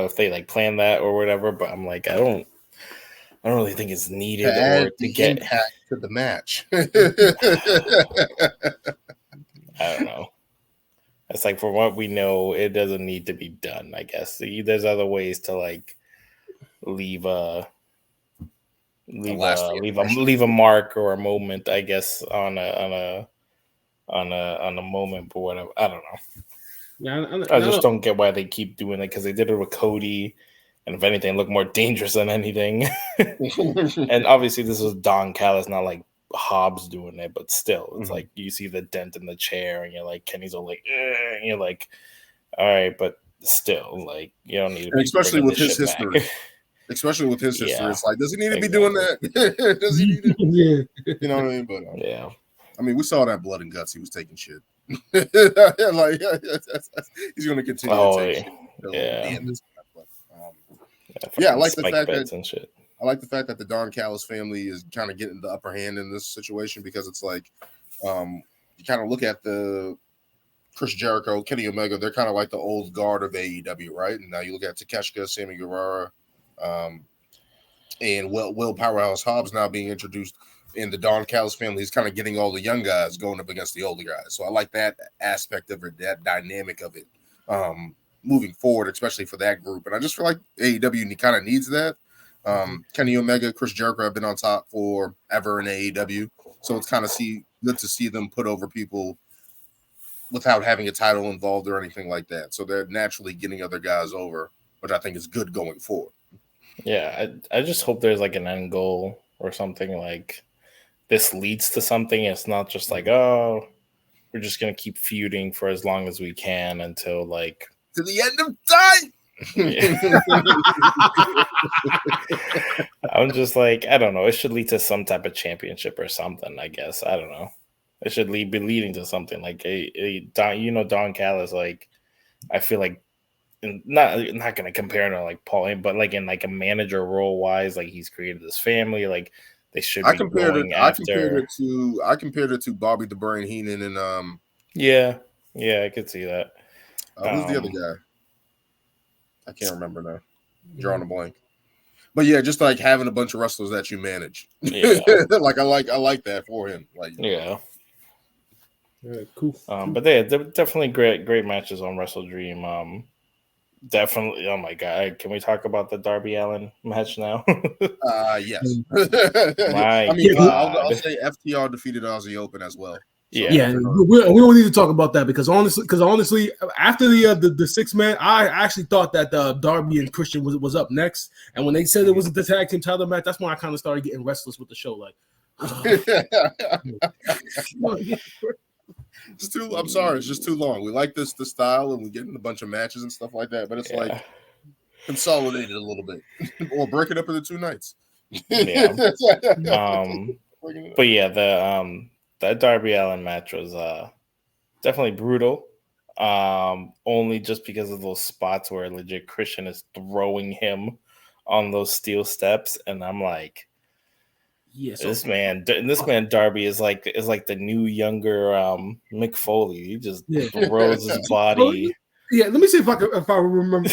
if they like plan that or whatever, but I'm like, I don't really think it's needed to add or to the get impact to the match. I don't know. It's like, for what we know, it doesn't need to be done, I guess. There's other ways to like leave a mark or a moment, I guess, on a moment, but whatever. I don't know. Yeah, I just don't get why they keep doing it, because they did it with Cody, and if anything, looked more dangerous than anything. And obviously, this was Don Callis, not like Hobbs doing it, but still, it's like you see the dent in the chair, and you're like, Kenny's all like, and you're like, all right, but still, like, you don't need to be especially with his history. back. Especially with his history, it's like, does he need to be Exactly. doing that? Does he need to? Yeah. You know what I mean? But Yeah. I mean, we saw that blood and guts. He was taking shit. Like, he's going to continue to take shit until the end of time. But, I like the fact that and shit. I like the fact that the Don Callis family is kind of getting the upper hand in this situation, because it's like, you kind of look at the Chris Jericho, Kenny Omega, they're kind of like the old guard of AEW, right? And now you look at Takeshita, Sammy Guevara, and Will Powerhouse Hobbs now being introduced in the Don Callis family. He's kind of getting all the young guys going up against the older guys. So I like that aspect of it, that dynamic of it, moving forward, especially for that group. And I just feel like AEW kind of needs that. Kenny Omega, Chris Jericho have been on top forever in AEW. So it's kind of good to see them put over people without having a title involved or anything like that. So they're naturally getting other guys over, which I think is good going forward. Yeah, I just hope there's like an end goal or something, like this leads to something. It's not just like, oh, we're just going to keep feuding for as long as we can until like to the end of time. Yeah. I'm just like, I don't know. It should lead to some type of championship or something, I guess. I don't know. It should be leading to something like Don Callis. Like, I feel like, not going to compare to like Paul, but like in like a manager role wise, like he's created this family. Like they should. I compared it to Bobby the Brain Heenan and Yeah, I could see that. Who's the other guy? I can't remember now. Drawing a blank. But yeah, just like having a bunch of wrestlers that you manage. Yeah. Like I like that for him. Like, yeah. Cool. But they're definitely great matches on WrestleDream. Definitely. Oh my god! Can we talk about the Darby Allin match now? Yes. I'll say FTR defeated Aussie Open as well. So, yeah, we don't need to talk about that because honestly, after the 6-man, I actually thought that Darby and Christian was up next, and when they said it was the tag team title match, that's when I kind of started getting restless with the show. Like, I'm sorry, it's just too long. We like the style, and we get in a bunch of matches and stuff like that, but it's like consolidated a little bit, or break it up into 2 nights. Yeah. But yeah, that Darby Allin match was definitely brutal. Only just because of those spots where legit Christian is throwing him on those steel steps, and I'm like, this man Darby is like the new younger Mick Foley. He just throws his body. Yeah, let me see if I remember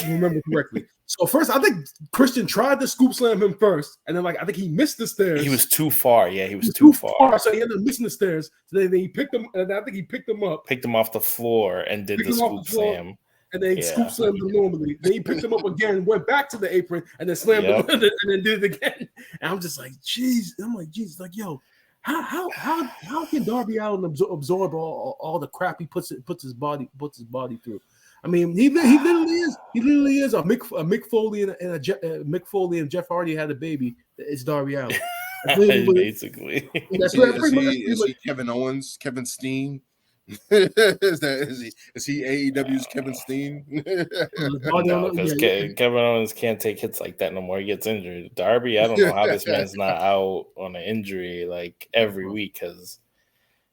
correctly. So first, I think Christian tried to scoop slam him first, and then I think he missed the stairs. He was too far. Yeah, he was too far. So he ended up missing the stairs. So then he picked him, and I think he picked him up, picked him off the floor, and did the scoop slam. And then he scoop slammed him normally. Then he picked him up again, went back to the apron, and then slammed him, and then did it again. And I'm just like, geez. I'm like, geez, like, yo, how can Darby Allin absorb all the crap he puts his body through? I mean, he literally is a Mick Foley and Mick Foley and Jeff Hardy had a baby. It's Darby Allin. Basically. Is he Kevin Owens, Kevin Steen? Is he AEW's Kevin Steen? No, because Kevin Owens can't take hits like that no more. He gets injured. Darby, I don't know how this man's not out on an injury like every week.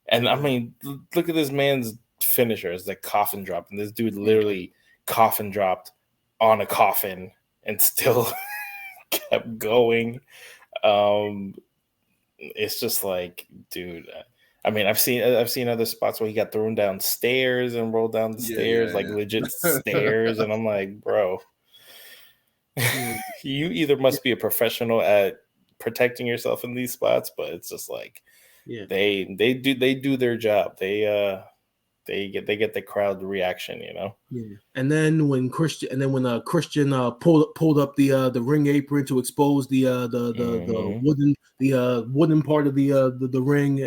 And I mean, look at this man's finisher. It's like coffin drop, and this dude literally coffin dropped on a coffin and still kept going. it's just like, dude. I mean, I've seen other spots where he got thrown down stairs and rolled down the stairs, like legit stairs, and I'm like, bro, you either must be a professional at protecting yourself in these spots, but it's just like, they do their job. They get the crowd reaction, you know. Yeah. And then when Christian pulled up the ring apron to expose the wooden part of the ring,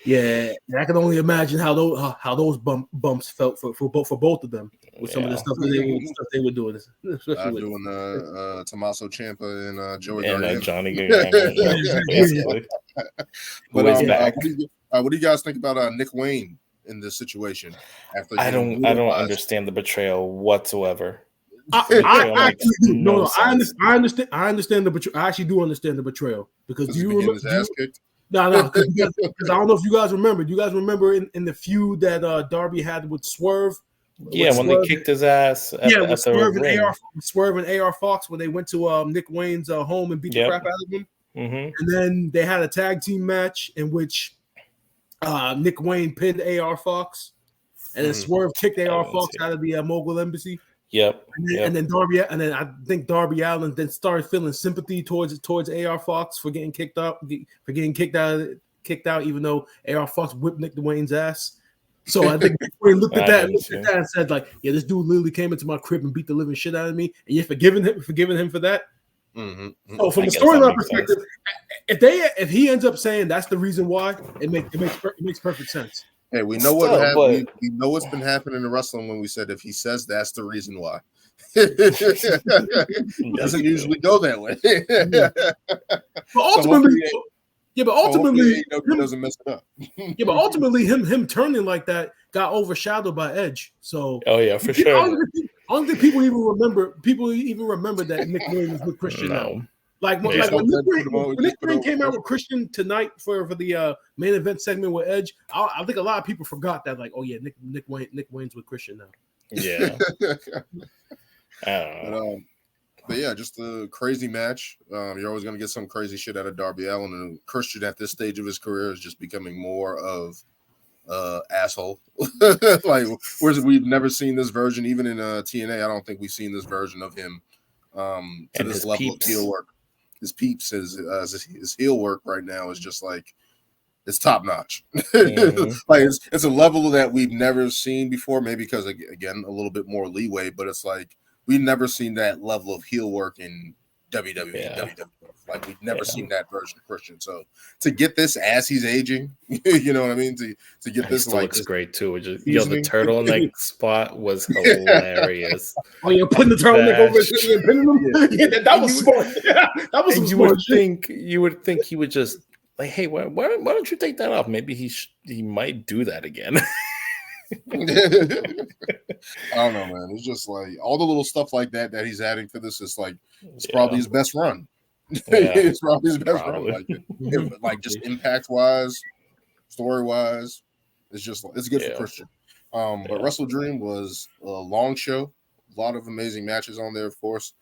and I can only imagine how those bumps felt for both of them with some of the stuff they were doing. Especially doing Tommaso Ciampa and Joey and Gargano. Johnny Gargano. But back. What do you guys think about Nick Wayne in this situation? After I don't understand the betrayal whatsoever. I understand the betrayal. I actually do understand the betrayal because do you remember his ass kicked? No, because I don't know if you guys remember. Do you guys remember in the feud that Darby had with Swerve? Yeah, when they kicked his ass. With Swerve and AR Fox when they went to Nick Wayne's home and beat the crap out of him. And then they had a tag team match in which Nick Wayne pinned AR Fox, and then Swerve kicked AR Fox out of the Mogul Embassy. And then I think Darby Allin then started feeling sympathy towards AR Fox for getting kicked out, even though AR Fox whipped Nick Wayne's ass. So I think Nick Wayne looked at that and said, like, yeah, this dude literally came into my crib and beat the living shit out of me, and you're forgiving him for that. So from a storyline perspective, if he ends up saying that's the reason why, it makes perfect sense. Hey, we know what happened. We know what's been happening in wrestling when we said if he says that's the reason why. It doesn't usually go that way. But ultimately, him doesn't mess it up. But ultimately, him turning like that got overshadowed by Edge. So for sure. I don't think people even remember that Nick Wayne was with Christian now. Like when Nick Wayne came out with Christian tonight for the main event segment with Edge, I think a lot of people forgot that. Like, oh yeah, Nick Wayne's with Christian now. Yeah. I don't know. But yeah, just a crazy match. You're always going to get some crazy shit out of Darby Allin, and Christian at this stage of his career is just becoming more of asshole. Like, we've never seen this version, even in TNA. I don't think we've seen this version of him to this level of heel work. His peeps, his heel work right now is just like, it's top notch. Like it's a level that we've never seen before. Maybe because again a little bit more leeway, but it's like we've never seen that level of heel work in WWE. Like we've never seen that version of Christian. So to get this as he's aging, you know what I mean? To get this like looks great too. The turtleneck spot was hilarious. Oh, you're putting the turtleneck over and pinning him. That was smart. That was you would think he would just like, hey, why don't you take that off? Maybe he might do that again. I don't know, man. It's just like all the little stuff like that he's adding to this is like it's probably his best run. It's probably his best run. Like just impact wise, story wise, it's good for Christian. But WrestleDream was a long show, a lot of amazing matches on there, of course.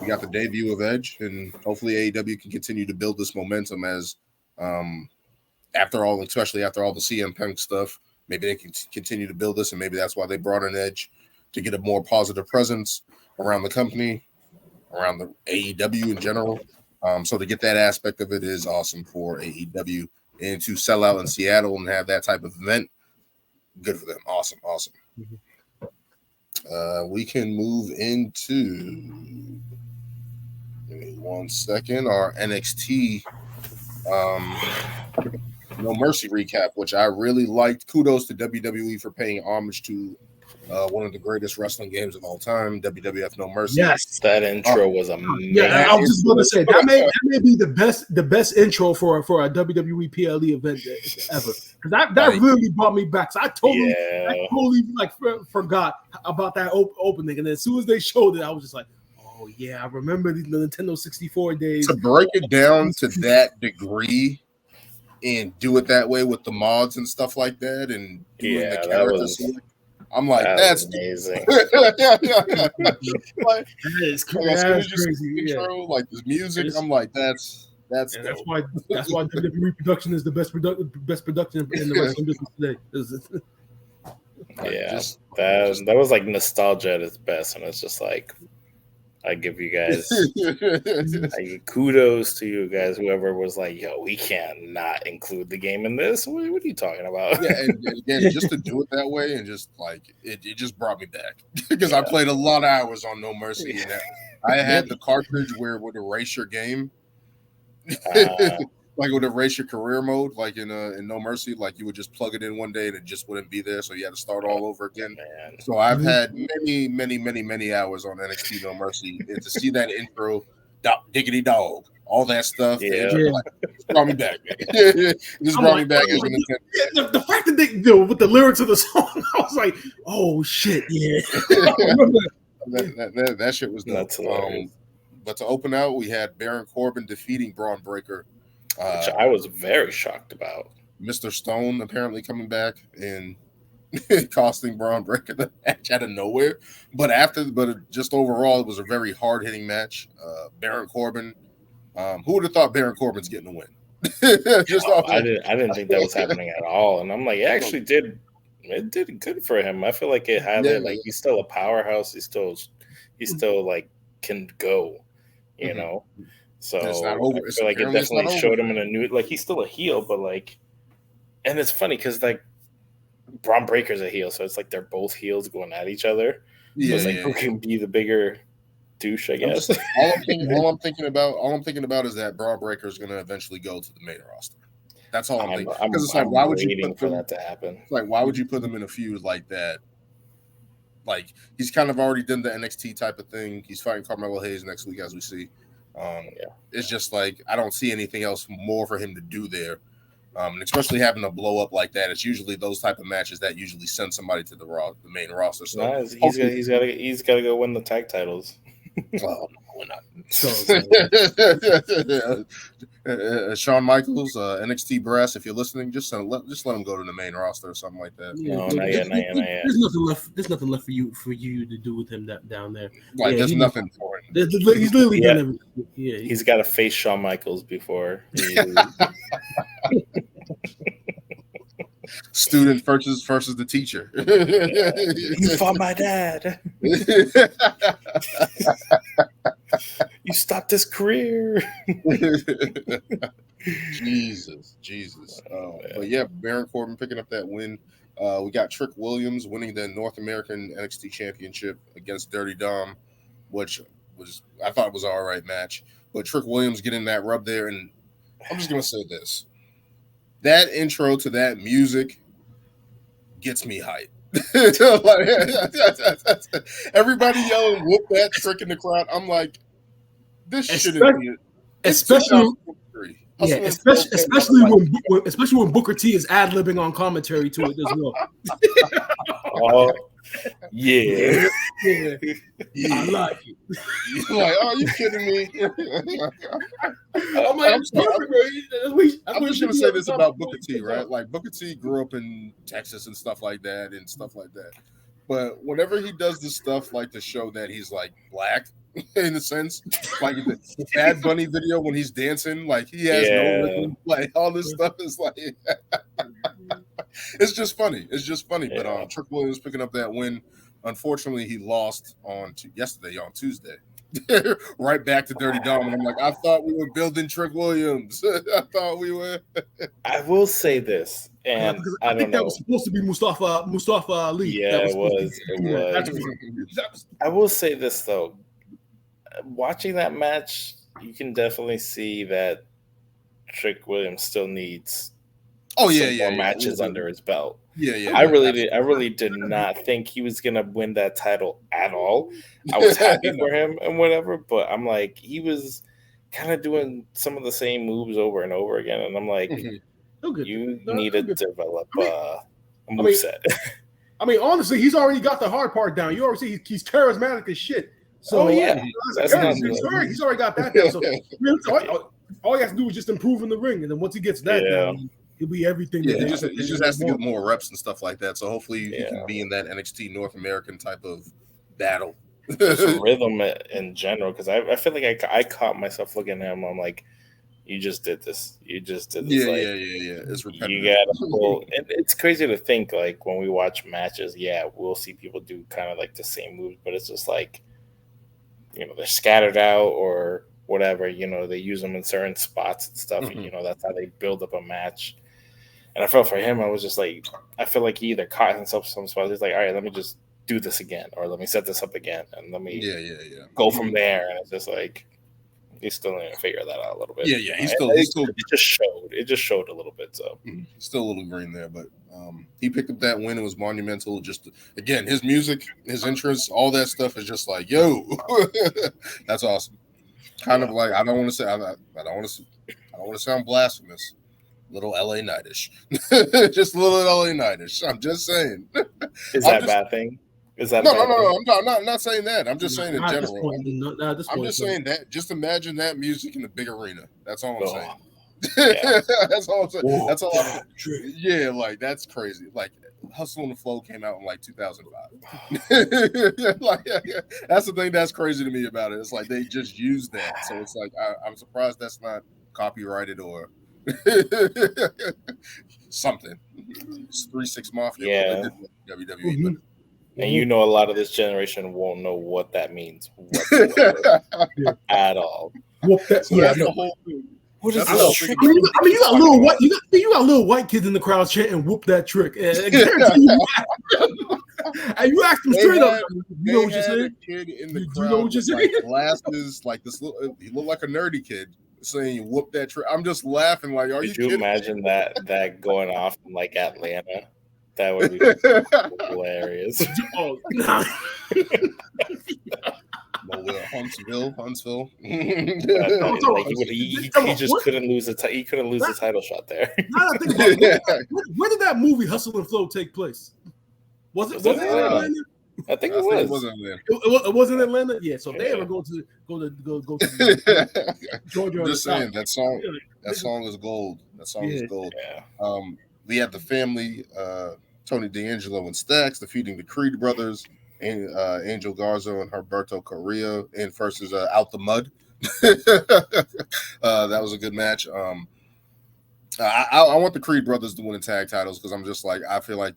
We got the debut of Edge, and hopefully AEW can continue to build this momentum as especially after all the CM Punk stuff, maybe they can continue to build this, and maybe that's why they brought in Edge to get a more positive presence around the company, around the AEW in general. So to get that aspect of it is awesome for AEW, and to sell out in Seattle and have that type of event, good for them. Awesome. We can move into, give me 1 second, our NXT No Mercy recap, which I really liked. Kudos to WWE for paying homage to one of the greatest wrestling games of all time, WWF No Mercy. Yes, that intro was amazing. Yeah, I was just going to say that may be the best intro for a WWE PLE event ever, because that really brought me back. So I totally forgot about that opening, and as soon as they showed it, I was just like, oh yeah, I remember the Nintendo 64 days. To break it down to that degree and do it that way with the mods and stuff like that, and doing the characters. I'm like, that's amazing. Like, as soon as you see the intro, like the music, I'm like, that's That's why WWE production is the best production in the wrestling business today. That was like nostalgia at its best, and it's just like I give you guys kudos to you guys, whoever was like, yo, we can't not include the game in this. What are you talking about? Yeah, and again, just to do it that way and just like it just brought me back because I played a lot of hours on No Mercy, and I had the cartridge where it would erase your game. Like would erase your career mode, like in No Mercy, like you would just plug it in one day and it just wouldn't be there, so you had to start all over again. So I've had many hours on NXT No Mercy, and to see that intro, diggity dog, all that stuff, like, brought me back. Just brought me back. The fact that they with the lyrics of the song, I was like, oh shit, yeah. that shit was nuts. But to open out, we had Baron Corbin defeating Braun Breaker, which I was very shocked about. Mr. Stone apparently coming back and costing Braun Breaker the match out of nowhere. But just overall, it was a very hard hitting match. Baron Corbin, who would have thought Baron Corbin's getting a win? I didn't think that was happening at all, and I'm like, it did good for him. I feel like it had it. Like he's still a powerhouse. He's still like can go. You know, so it's not over. I feel like it definitely showed him in a new, like he's still a heel, but like, and it's funny because like Braun Breaker's a heel, so it's like they're both heels going at each other. Yeah, so it's like who can be the bigger douche? I guess. All I'm thinking about is that Braun Breaker is going to eventually go to the main roster. That's all I'm thinking. Because it's like, why would you put for that to happen? Like, why would you put them in a feud like that? Like he's kind of already done the NXT type of thing. He's fighting Carmelo Hayes next week, as we see. It's just like I don't see anything else more for him to do there, and especially having a blow up like that. It's usually those type of matches that usually send somebody to the main roster. So he's got to go win the tag titles. Well, we're not. Shawn Michaels, NXT Brass. If you're listening, just let him go to the main roster or something like that. No, not yet. There's nothing left for you to do with him down there. Like there's nothing for him. He's literally done everything. Yeah, he's got to face Shawn Michaels before. Student versus the teacher. You fought my dad. You stopped his career. Jesus. But yeah, Baron Corbin picking up that win. We got Trick Williams winning the North American NXT Championship against Dirty Dom, which I thought was an all right match. But Trick Williams getting that rub there, and I'm just gonna say this. That intro to that music gets me hyped. Everybody yelling "whoop that trick" in the crowd. I'm like, this shouldn't be it. Especially when Booker T is ad-libbing on commentary to it as well. Yeah. I like it. You're like, are you kidding me? I'm just gonna say this about Booker T, right? Like Booker T grew up in Texas and stuff like that. But whenever he does this stuff, like to show that he's like black in a sense, like the Bad Bunny video when he's dancing, like he has no rhythm, like all this stuff is like it's just funny. But Trick Williams picking up that win. Unfortunately, he lost on Tuesday. Right back to Dirty Dom, and I'm like, I thought we were building Trick Williams. I thought we were. I will say this, and I think that was supposed to be Mustafa Ali. Yeah, it was. I will say this though, watching that match, you can definitely see that Trick Williams still needs more matches under his belt. Yeah. I really did not think he was gonna win that title at all. I was happy for him and whatever, but I'm like, he was kind of doing some of the same moves over and over again, and I'm like, you need to develop a moveset. I mean, honestly, he's already got the hard part down. You already see he's charismatic as shit. So he's already got that down. So all he has to do is just improve in the ring, and then once he gets that down, he'll be everything. Yeah, he just has to get more reps and stuff like that. So hopefully he can be in that NXT North American type of battle. Just rhythm in general, because I feel like I caught myself looking at him. I'm like, You just did this. Yeah. It's repetitive. You gotta pull. It's crazy to think like when we watch matches, we'll see people do kind of like the same moves, but it's just like, they're scattered out or whatever. They use them in certain spots and stuff. Mm-hmm. That's how they build up a match. And I felt for him, I was just like, I feel like he either caught himself some spots. He's like, all right, let me just do this again, or let me set this up again, and let me go from there. And it's just like he's still going to figure that out a little bit. Yeah. He's still. It just showed a little bit. So he's still a little green there, but he picked up that win. It was monumental. Just again, his music, his entrance, all that stuff is just like, yo, that's awesome. Kind of like I don't want to sound blasphemous. Little LA Nightish. Just a little LA Nightish. I'm just saying. Is that a bad thing? Is that no? I'm not saying that. I'm just saying in general. I'm just saying that. Just imagine that music in the big arena. That's all I'm saying. Yeah. That's all I'm saying. Whoa. That's all. Yeah, like that's crazy. Like Hustle and the Flow came out in like 2005. Like that's the thing that's crazy to me about it. It's like they just used that. So it's like I'm surprised that's not copyrighted or something. It's 3-6 Mafia. WWE, but and a lot of this generation won't know what that means whatsoever at all. What is this trick? I mean, you got little white. You got little white kids in the crowd chanting "whoop that trick." I guarantee you. And you ask them straight up, you know what you're saying? Kid in the crowd, you know what you're saying? Like glasses, like this. He looked like a nerdy kid saying "whoop that trick." I'm just laughing. Like, are you kidding? Imagine that going off in like Atlanta? That would be hilarious. Oh, no. Huntsville. He just couldn't lose the he couldn't lose the title shot there. Where did that movie Hustle and Flow take place? Was it in Atlanta? I think it was. It wasn't Atlanta. It wasn't Atlanta. Yeah. So if they ever go to Georgia. I'm just saying that song. That song is gold. That song is gold. Yeah. We had the family, Tony D'Angelo and Stax defeating the Creed brothers. Angel Garza and Herberto Correa in versus Out the Mud. That was a good match. I want the Creed brothers to win the tag titles because I'm just like I feel like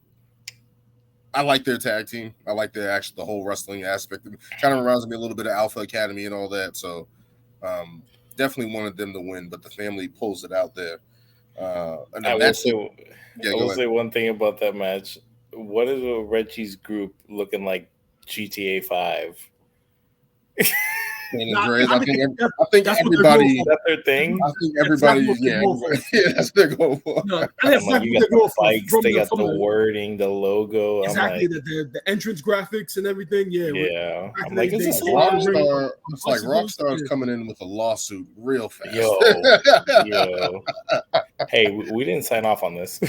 I like their tag team. I like the whole wrestling aspect. It kind of reminds me a little bit of Alpha Academy and all that. So definitely wanted them to win, but the family pulls it out there. I will say one thing about that match. What is Reggie's group looking like? GTA 5. I think everybody. That's their thing. I think everybody. That's their goal for. No, you got the bikes, they got the wording, the logo. Exactly, the entrance graphics and everything. Yeah. I'm like, is this Rockstar? It's like Rockstar is coming in with a lawsuit real fast. Yo. Hey, we didn't sign off on this.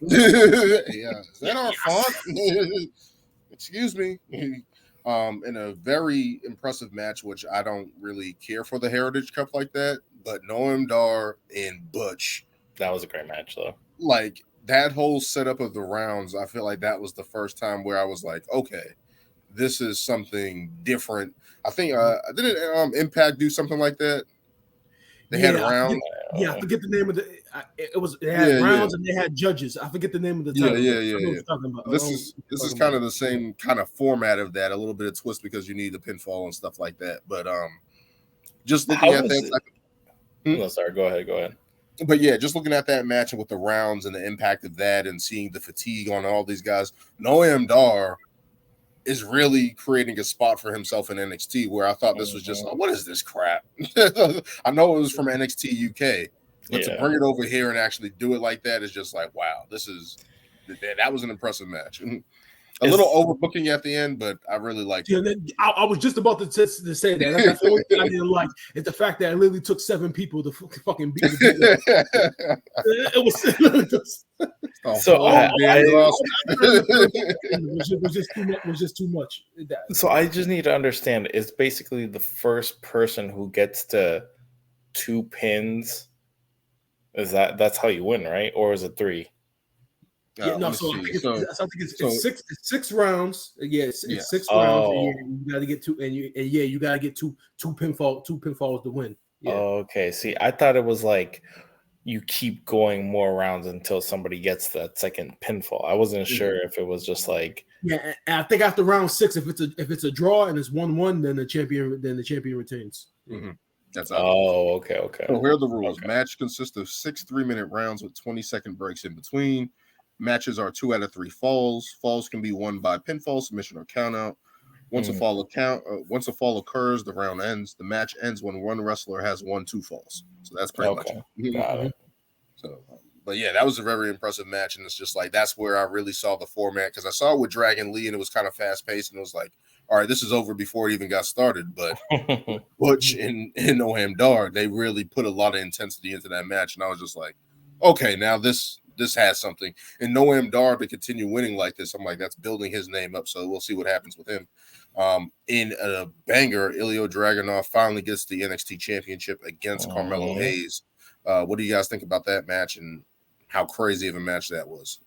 Is that our font? Excuse me. In a very impressive match, which I don't really care for the Heritage Cup like that, but Noam Dar and Butch. That was a great match, though. Like, that whole setup of the rounds, I feel like that was the first time where I was like, okay, this is something different. I think, didn't Impact do something like that? They had rounds. I forget the name of they had rounds and they had judges. I forget the name of the title. Yeah. This is kind of the same kind of format of that, a little bit of twist because you need the pinfall and stuff like that. But just looking at that. Sorry, go ahead. But yeah, just looking at that match and with the rounds and the impact of that and seeing the fatigue on all these guys, Noam Dar is really creating a spot for himself in NXT where I thought this was just, what is this crap? I know it was from NXT UK, but to bring it over here and actually do it like that is just like, wow, that was an impressive match. A little overbooking at the end, but I really liked it. I was just about to say that. That's the only thing I didn't like. It's the fact that it literally took 7 people to fucking beat the It was was just too much. So I just need to understand. It's basically the first person who gets to 2 pins. That's how you win, right? Or is it 3? I think it's 6 rounds. It's 6 rounds. And you got to get 2, and you got to get two pinfalls to win. Yeah. Okay. See, I thought it was like you keep going more rounds until somebody gets that second pinfall. I wasn't sure if it was just like and I think after round 6, if it's a draw and it's 1-1, then the champion retains. Mm-hmm. That's okay. So here are the rules. Okay. Match consists of 6 3-minute rounds with 20-second breaks in between. Matches are 2 out of 3 falls. Falls can be won by pinfall, submission, or countout. Once a fall occurs, the round ends. The match ends when one wrestler has 1-2 falls. So that's pretty much it. Got it. So, but yeah, that was a very impressive match, and it's just like that's where I really saw the format, because I saw it with Dragon Lee, and it was kind of fast paced, and it was like, all right, this is over before it even got started. But Butch and Noam Dar, they really put a lot of intensity into that match, and I was just like, okay, now this has something. And Noam Dar to continue winning like this, I'm like, that's building his name up. So we'll see what happens with him. In a banger, Ilya Dragunov finally gets the NXT Championship against Carmelo Hayes. What do you guys think about that match and how crazy of a match that was?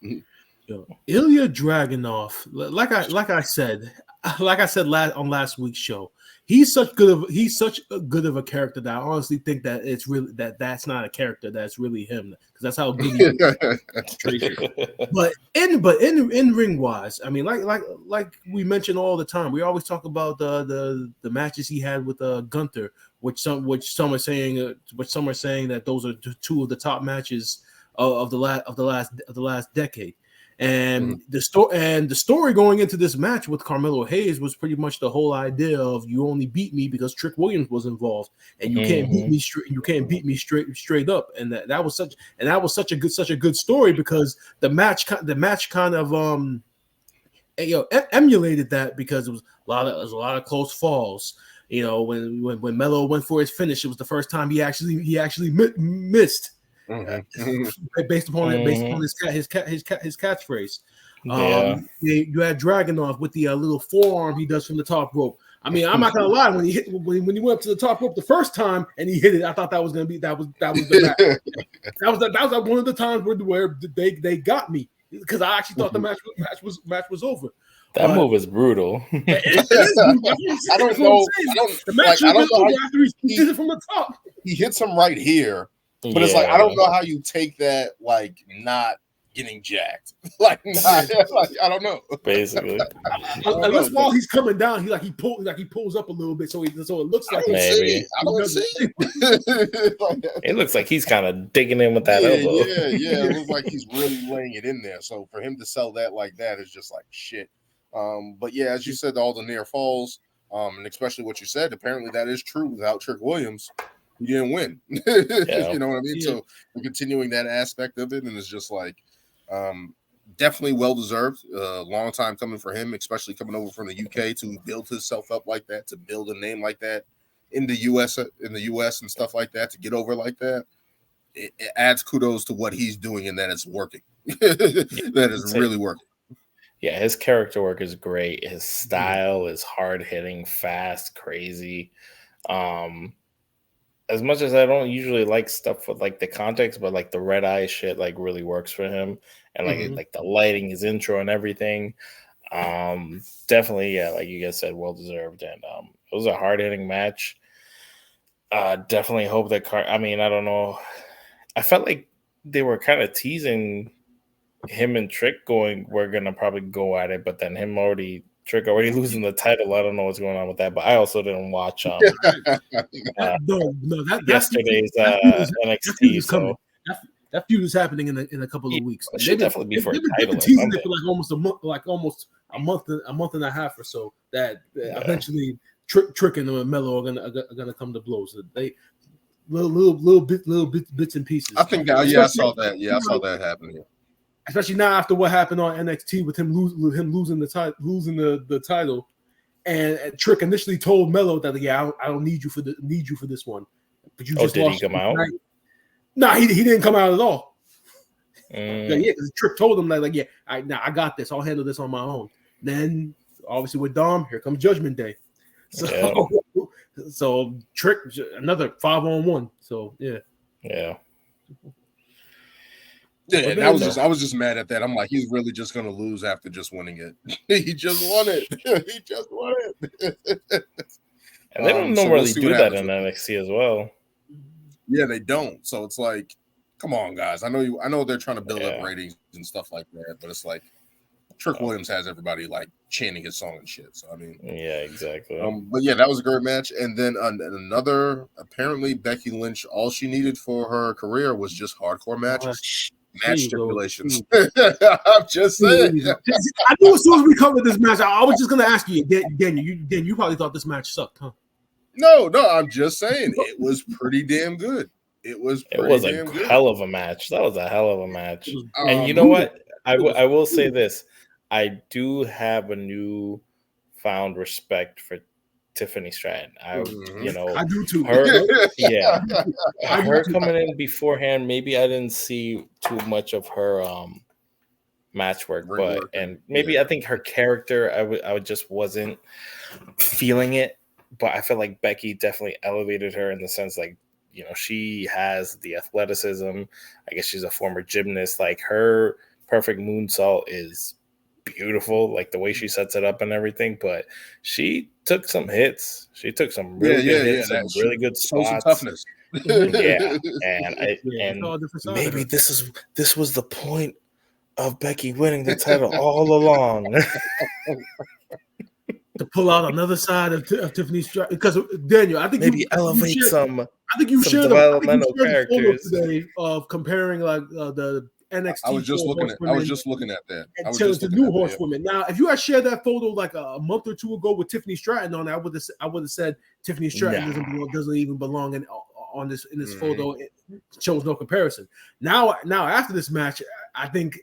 Ilya Dragunov, like I said on last week's show, he's such a good of a character that I honestly think that it's really that's not a character, that's really him, because that's how good he is. But in ring wise, I mean, like we mention all the time, we always talk about the matches he had with Gunther, which some are saying that those are 2 of the top matches of the last decade. And the story going into this match with Carmelo Hayes was pretty much the whole idea of, you only beat me because Trick Williams was involved, and you can't beat me straight. You can't beat me straight up. And that was such a good story, because the match kind of emulated that, because it was a lot of close falls. You know, when Melo went for his finish, it was the first time he actually missed. Based upon his catchphrase. You had Dragunov with the little forearm he does from the top rope. I mean, I'm not gonna lie, when he went up to the top rope the first time and he hit it, I thought that was gonna be that was the match. that was one of the times where they got me, because I actually thought the match was over. That move is brutal. I don't know. The match was over after he did it from the top. He hits him right here. But it's like, I don't know how you take that, like, not getting jacked. I don't know. Basically. Unless while he's coming down, he pulls up a little bit, so it looks like maybe. I don't see it looks like he's kind of digging in with that elbow. Yeah. It looks like he's really laying it in there. So for him to sell that like that is just like shit. But yeah, as you said, all the near falls, and especially what you said, apparently that is true. Without Trick Williams, he didn't win. You know what I mean? Yeah. So we're continuing that aspect of it, and it's just like definitely well deserved. Long time coming for him, especially coming over from the UK to build himself up like that, to build a name like that in the US and stuff like that, to get over like that. It adds kudos to what he's doing, and that it's working. That is really working. Yeah, his character work is great. His style is hard hitting, fast, crazy. As much as I don't usually like stuff with like the context, but like the red eye shit like really works for him, and like the lighting, his intro and everything. Definitely, yeah, like you guys said, well deserved, and it was a hard hitting match. Definitely hope that I don't know. I felt like they were kind of teasing him and Trick we're gonna probably go at it, but then Trick already losing the title. I don't know what's going on with that, but I also didn't watch yesterday's NXT. So that feud is happening in a couple of weeks. It should definitely be for a title. Teasing it for almost a month and a half or so. That eventually Trick and Melo are gonna come to blows. So they little bits and pieces. I think I saw that. Yeah, I saw that happening. Especially now after what happened on NXT with him losing the title, and Trick initially told Melo that I don't need you for this one, but you just did lost. He come out? No, he didn't come out at all. Because Trick told him that I got this. I'll handle this on my own. Then obviously with Dom, here comes Judgment Day. So Trick, another 5-on-1. So yeah. Yeah, and I was just mad at that. I'm like, he's really just gonna lose after just winning it. He just won it. He just won it. And they don't normally do that in NXT as well. Yeah, they don't. So it's like, come on, guys. I know they're trying to build up ratings and stuff like that, but it's like Trick Williams has everybody like chanting his song and shit. So I mean, yeah, exactly. But yeah, that was a great match. And then another, apparently Becky Lynch, all she needed for her career was just hardcore matches, match stipulations. I'm just saying. I knew as soon as we covered this match, I was just gonna ask you, Daniel. You probably thought this match sucked, huh? No, I'm just saying it was pretty damn good. It was a hell of a match. That was a hell of a match. And you know what? I will say this. I do have a new found respect for Tiffany Stratton. I do too. Her coming in beforehand, maybe I didn't see too much of her match work, maybe I think her character, I just wasn't feeling it. But I feel like Becky definitely elevated her in the sense, like, she has the athleticism. I guess she's a former gymnast. Like, her perfect moonsault is beautiful, like the way she sets it up and everything. But she took some hits. She took some really good hits, some really good spots. Some toughness. And maybe this was the point of Becky winning the title all along. To pull out another side of Tiffany Stratton, because Daniel, I think maybe elevate some. I think you shared developmental characters today of comparing like the NXT. I was just looking at that. To new horsewomen. Now, if you had shared that photo like a month or two ago with Tiffany Stratton on it, I would have said Tiffany Stratton doesn't even belong in this photo. It shows no comparison. Now after this match, I think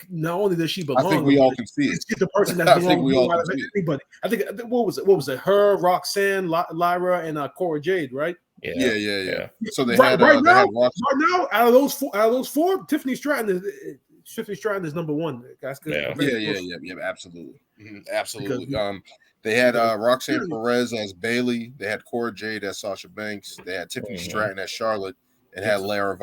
not only does she belong, I think we all can see it. She's the person that belongs out of anybody. I think what was it? Her, Roxanne, Lyra, and Cora Jade, right? Yeah. So they right now, out of those four, Tiffany Stratton is number one. Absolutely, absolutely. They had Roxanne Perez as Bailey. They had Cora Jade as Sasha Banks. They had Tiffany Stratton as Charlotte, and had Lara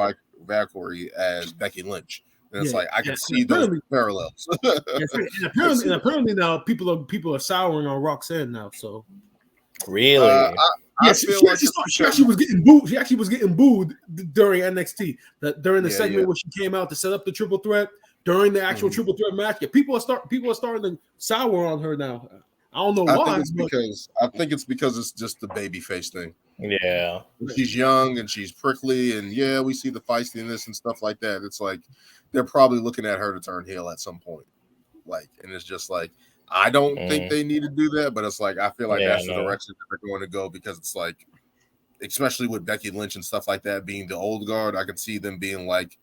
Valkyrie as Becky Lynch. And it's like I can see those parallels. and apparently now people are souring on Roxanne now. So really, she actually was getting booed. She actually was getting booed during NXT. During the segment where she came out to set up the triple threat. During the actual triple threat match, people are starting to sour on her now. I don't know why. I think it's because it's just the baby face thing. Yeah, she's young and she's prickly, and we see the feistiness and stuff like that. It's like they're probably looking at her to turn heel at some point. Like, and it's just like I don't think they need to do that, but it's like I feel like that's the direction that they're going to go, because it's like, especially with Becky Lynch and stuff like that being the old guard, I could see them being like,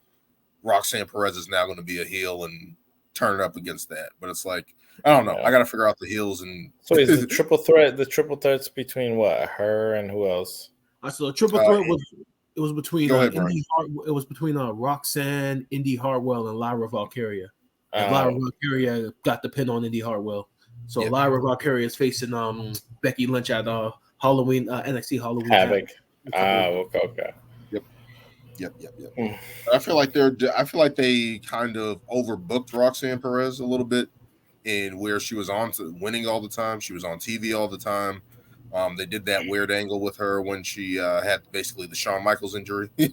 Roxanne Perez is now going to be a heel and turn it up against that. But it's like, I don't know. I got to figure out the heels. And so is the triple threat? The triple threat's between what? Her and who else? So the triple threat was between it was between Roxanne, Indy Hartwell, and Lyra Valkyria. Lyra Valkyria got the pin on Indy Hartwell. So Lyra Valkyria is facing Becky Lynch at Halloween NXT Halloween Havoc. Okay. Yep. I feel like they kind of overbooked Roxanne Perez a little bit in where she was on to winning all the time. She was on TV all the time. They did that weird angle with her when she had basically the Shawn Michaels injury. I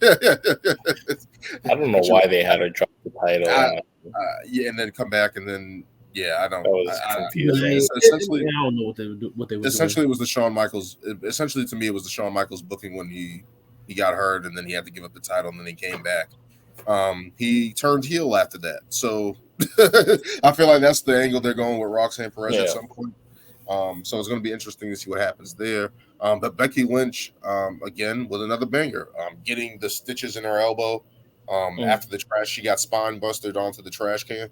don't know why they had her drop the title. And then come back, and then I don't. That was confusing. Essentially, I don't know what they were essentially doing. It was the Shawn Michaels. Essentially, to me, it was the Shawn Michaels booking when he got hurt, and then he had to give up the title, and then he came back. He turned heel after that, so I feel like that's the angle they're going with Roxanne Perez at some point. So it's going to be interesting to see what happens there. But Becky Lynch, again, with another banger, getting the stitches in her elbow. After the trash, she got spine busted onto the trash can,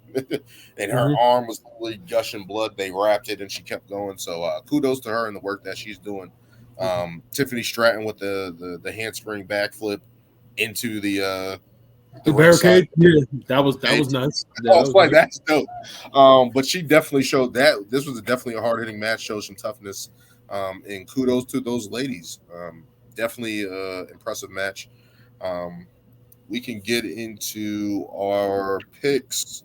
and her arm was literally gushing blood. They wrapped it, and she kept going. So kudos to her and the work that she's doing. Tiffany Stratton with the handspring backflip into the barricade. Yeah, that was nice. I was like, that's dope. But she definitely showed that this was definitely a hard hitting match. Showed some toughness. And kudos to those ladies. Definitely impressive match. We can get into our picks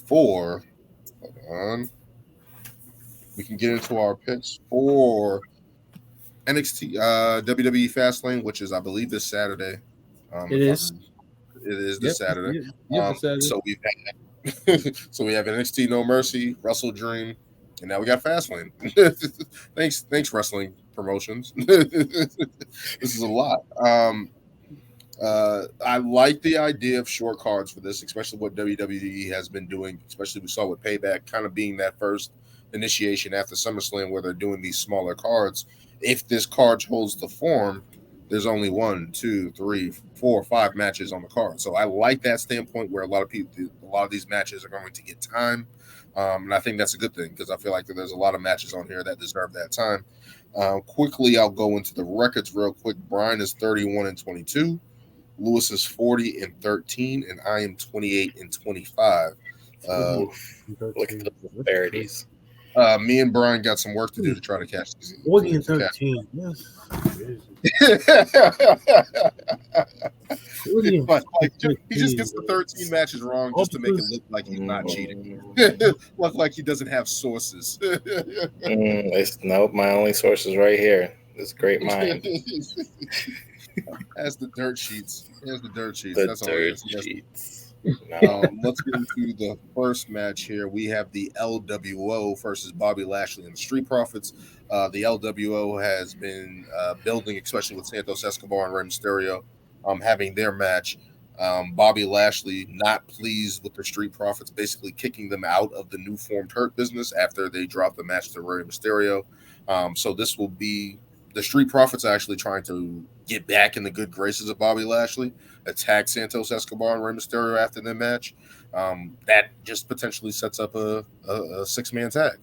for. Hold on. We can get into our picks for NXT WWE Fastlane, which is I believe this Saturday. It is. It is this Saturday. Yep, Saturday. So we've so we have NXT No Mercy, WrestleDream, and now we got Fastlane. thanks, wrestling promotions. This is a lot. I like the idea of short cards for this, especially what WWE has been doing. Especially we saw with Payback, kind of being that first initiation after SummerSlam, where they're doing these smaller cards. If this card holds the form, there's only 1, 2, 3, 4, 5 matches on the card. So I like that standpoint where a lot of these matches are going to get time, and I think that's a good thing because I feel like there's a lot of matches on here that deserve that time. Quickly, I'll go into the records real quick. Brian is 31-22. Lewis is 40-13, and I am 28-25. Look at the disparities. Me and Brian got some work to do to try to catch these. 40-13. Yes. He just gets the 13 matches wrong just to make it look like he's not cheating. Look like he doesn't have sources. Nope, my only source is right here. This great mind. That's the dirt sheets. Here's the dirt sheets. The That's dirt all sheets. Let's get into the first match here. We have the LWO versus Bobby Lashley and the Street Profits. The LWO has been building, especially with Santos Escobar and Rey Mysterio having their match. Bobby Lashley not pleased with the Street Profits, basically kicking them out of the new formed Hurt business after they dropped the match to Rey Mysterio. So this will be the Street Profits actually trying to get back in the good graces of Bobby Lashley, attack Santos Escobar and Rey Mysterio after their match. That just potentially sets up a 6-man tag.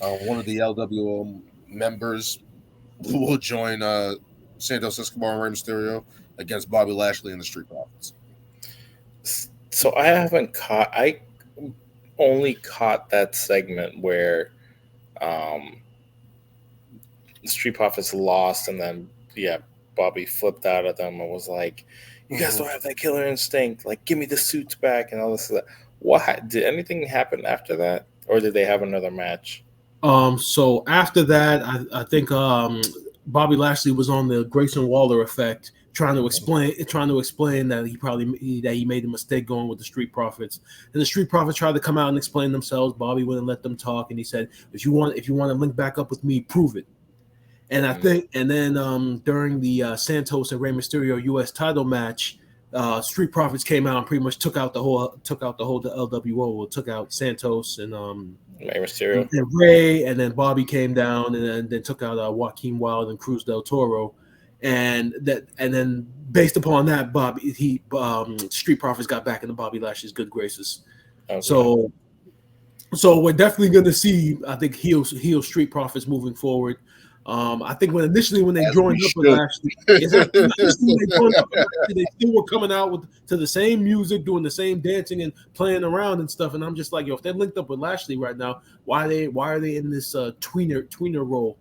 One of the LWO members will join Santos Escobar and Rey Mysterio against Bobby Lashley and the Street Profits. So I only caught that segment where the Street Profits lost, and then Bobby flipped out at them and was like, "You guys don't have that killer instinct. Like, give me the suits back," and all this. What did anything happen after that, or did they have another match? So after that, I think Bobby Lashley was on the Grayson Waller effect, trying to explain that he made a mistake going with the Street Profits, and the Street Profits tried to come out and explain themselves. Bobby wouldn't let them talk, and he said, "If you want to link back up with me, prove it." And I think, and then during the Santos and Rey Mysterio U.S. title match, Street Profits came out and pretty much took out the whole LWO, took out Santos and Rey Mysterio and Rey, and then Bobby came down and then took out Joaquin Wilde and Cruz del Toro, and then based upon that, Street Profits got back into Bobby Lashley's good graces. Okay. So we're definitely going to see, I think, heel Street Profits moving forward. I think when they joined up with Lashley, they still were coming out to the same music, doing the same dancing and playing around and stuff. And I'm just like, if they're linked up with Lashley right now, why are they in this tweener role?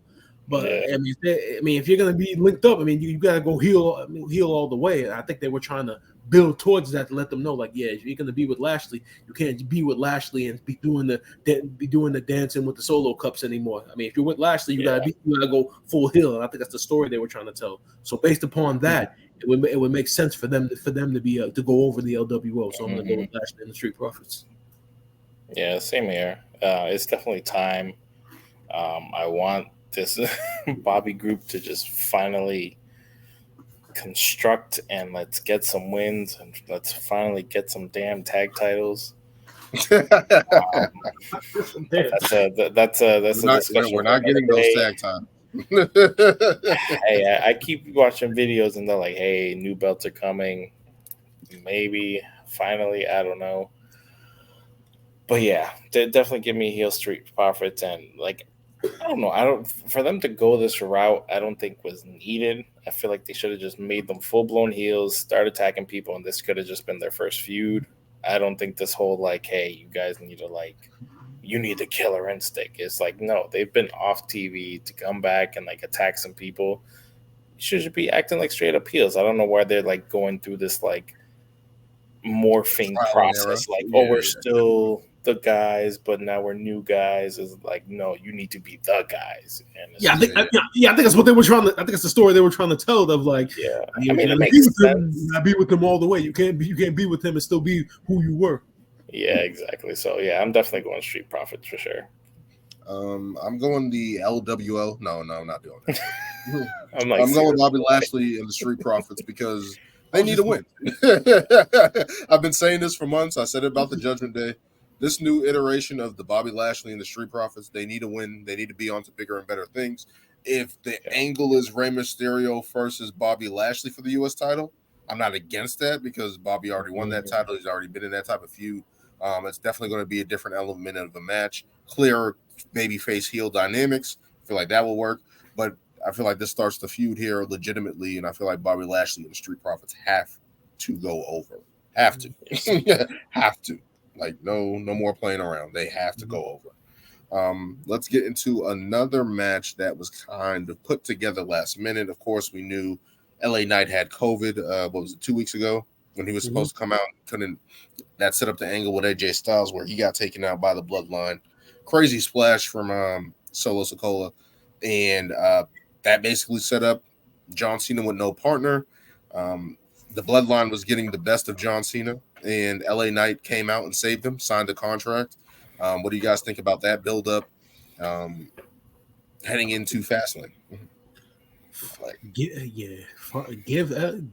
But I mean, if you're gonna be linked up, I mean, you gotta go heel all the way. And I think they were trying to build towards that to let them know, like, if you're gonna be with Lashley, you can't be with Lashley and be doing the dancing with the solo cups anymore. I mean, if you're with Lashley, you gotta go full heel. And I think that's the story they were trying to tell. So based upon that, it would make sense for them to be to go over the LWO. So I'm gonna go with Lashley and the Street Profits. Yeah, same here. It's definitely time. I want this Bobby group to just finally construct and let's get some wins and let's finally get some damn tag titles. That's a discussion. We're not getting those tag titles. Hey, I keep watching videos and they're like, "Hey, new belts are coming. Maybe finally, I don't know." But yeah, they definitely give me heel Street Profits, and like, I don't know. For them to go this route, I don't think was needed. I feel like they should have just made them full-blown heels, start attacking people, and this could have just been their first feud. I don't think this whole, like, hey, you guys need to, like, you need the killer instinct. It's like, no, they've been off TV to come back and, like, attack some people. You should be acting like straight-up heels. I don't know why they're, like, going through this, like, morphing process. Like, we're still the guys, but now we're new guys. Is like, no, you need to be the guys. And I think that's what they were trying to. I think it's the story they were trying to tell. Of like, I mean, it makes be with sense. him, not be with him all the way. You can't be with him and still be who you were. Yeah, exactly. So yeah, I'm definitely going Street Profits for sure. I'm going the LWO. No, I'm not doing that. I'm going Bobby Lashley and the Street Profits because they need to win. I've been saying this for months. I said it about the Judgment Day. This new iteration of the Bobby Lashley and the Street Profits, they need to win. They need to be on to bigger and better things. If the angle is Rey Mysterio versus Bobby Lashley for the U.S. title, I'm not against that because Bobby already won that title. He's already been in that type of feud. It's definitely going to be a different element of the match. Clear babyface heel dynamics. I feel like that will work. But I feel like this starts the feud here legitimately, and I feel like Bobby Lashley and the Street Profits have to go over. Have to. Have to. Like, no more playing around. They have to go over. Let's get into another match that was kind of put together last minute. Of course, we knew LA Knight had COVID, 2 weeks ago when he was supposed to come out. Couldn't. That set up the angle with AJ Styles where he got taken out by the Bloodline. Crazy splash from Solo Sikoa. And that basically set up John Cena with no partner. The Bloodline was getting the best of John Cena, and LA Knight came out and saved him, signed a contract. What do you guys think about that build-up heading into Fastlane?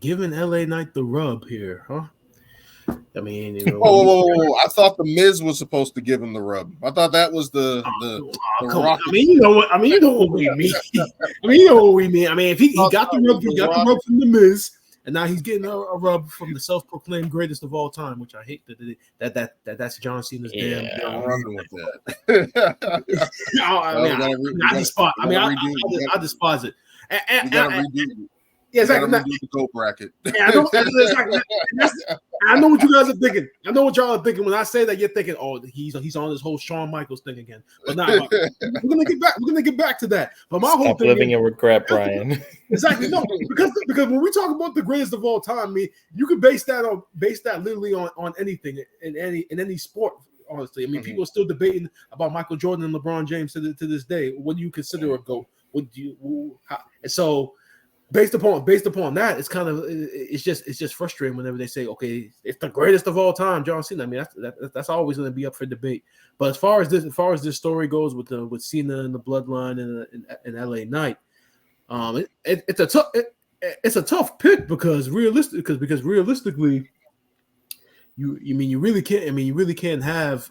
Giving LA Knight the rub here, huh? I mean, whoa. I thought the Miz was supposed to give him the rub. I thought that was the Rock. I mean, you know what we mean. I mean, if he got the rub, he got the rub from the Miz, and now he's getting a rub from the self-proclaimed greatest of all time, which I hate that's John Cena's damn. I'm running with that. I despise it. You gotta redo. Yeah, exactly. The GOAT bracket. I know what you guys are thinking. I know what y'all are thinking when I say that. You're thinking, "Oh, he's on this whole Shawn Michaels thing again." But we're gonna get back. We're gonna get back to that. But my whole thing living in regret, Brian. Exactly. No, because when we talk about the greatest of all time, I mean, you could base that literally on anything in any sport. Honestly, I mean, people are still debating about Michael Jordan and LeBron James to this day. What do you consider a GOAT? So based upon that, it's kind of it's just frustrating whenever they say, okay, it's the greatest of all time, John Cena. I mean, that's always going to be up for debate. But as far as this story goes with Cena and the Bloodline and LA Knight, it's a tough pick because realistically, you really can't have.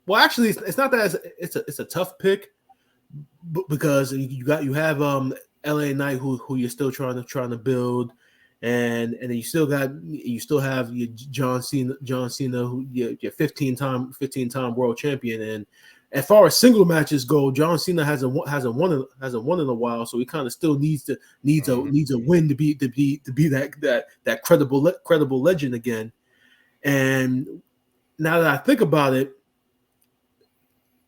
Well, actually, it's not that it's a tough pick, because you have LA Knight who you're still trying to build, and then you still have your John Cena who your 15-time world champion. And as far as single matches go, John Cena hasn't won in a while, so he kind of still needs a win to be that credible legend again. And now that I think about it,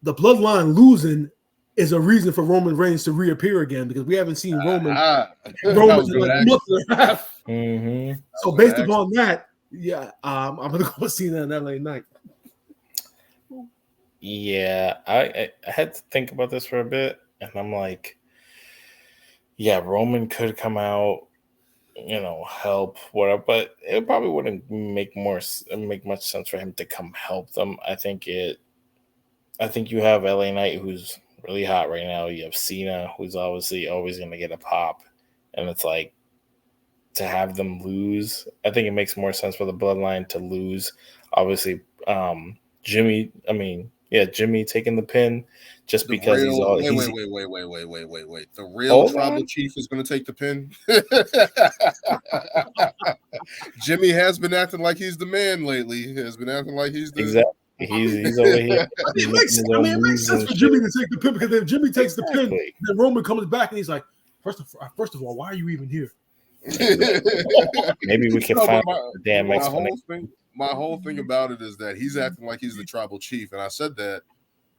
the Bloodline losing is a reason for Roman Reigns to reappear again, because we haven't seen Roman in like a month and a half. Mm-hmm. So based upon that, I'm gonna go with Cena and LA Knight. Yeah, I had to think about this for a bit, and I'm like, yeah, Roman could come out, help whatever, but it probably wouldn't make much sense for him to come help them. I think you have LA Knight, who's really hot right now. You have Cena, who's obviously always going to get a pop, and it's like, to have them lose, I think it makes more sense for the Bloodline to lose. Obviously, Jimmy taking the pin just because he's all. Wait. The real tribal chief is going to take the pin. Jimmy has been acting like he's the man lately. He has been acting like he's the exactly. He's over here. It makes sense for Jimmy to take the pin, because if Jimmy takes the pin, then Roman comes back and he's like, first of all, why are you even here? Maybe we can find the damn explanation. My whole thing about it is that he's acting like he's the tribal chief, and I said that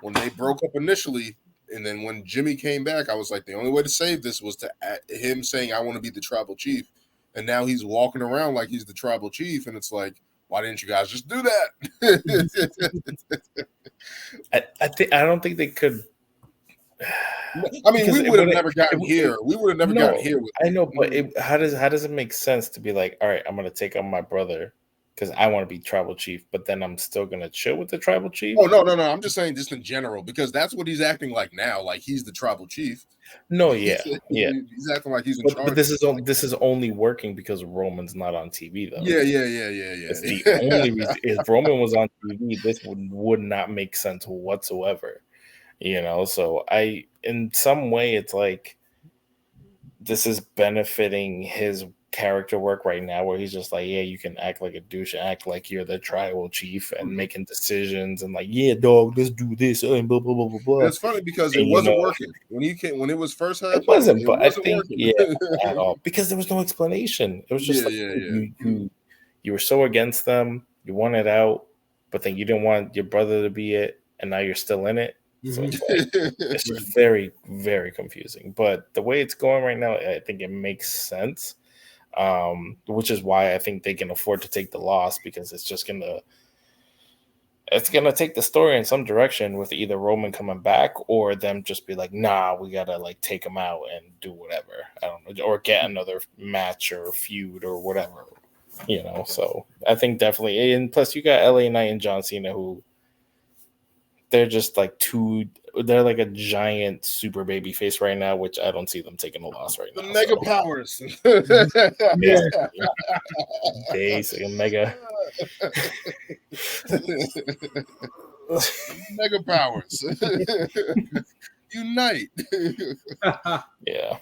when they broke up initially, and then when Jimmy came back, I was like, the only way to save this was to him saying, "I want to be the tribal chief," and now he's walking around like he's the tribal chief, and it's like, Why didn't you guys just do that? I don't think they could. I mean, we would have never gotten here. We would have never gotten here with I know, but how does it make sense to be like, all right, I'm gonna take on my brother because I want to be tribal chief, but then I'm still gonna chill with the tribal chief? Oh no. I'm just saying just in general, because that's what he's acting like now. Like he's the tribal chief. No, yeah. He's acting like he's in charge. But this is only working because Roman's not on TV though. Yeah. It's the only reason. If Roman was on TV, this would not make sense whatsoever. So in some way, it's like this is benefiting his character work right now, where he's just like, yeah, you can act like a douche, act like you're the tribal chief and making decisions, and like, yeah, dog, let's do this, and blah blah blah blah blah. It's funny because it wasn't working when it was first happening. It wasn't, but I think at all, because there was no explanation. It was just you were so against them, you wanted out, but then you didn't want your brother to be it, and now you're still in it. So it's just very, very confusing. But the way it's going right now, I think it makes sense, which is why I think they can afford to take the loss, because it's gonna take the story in some direction with either Roman coming back or them just be like, nah, we gotta like take him out and do whatever. I don't know, or get another match or feud or whatever. So I think definitely, and plus you got LA Knight and John Cena, who they're just like they're like a giant super baby face right now, which I don't see them taking a loss right now. The mega powers. Basically, mega. Mega powers. Unite. Yeah.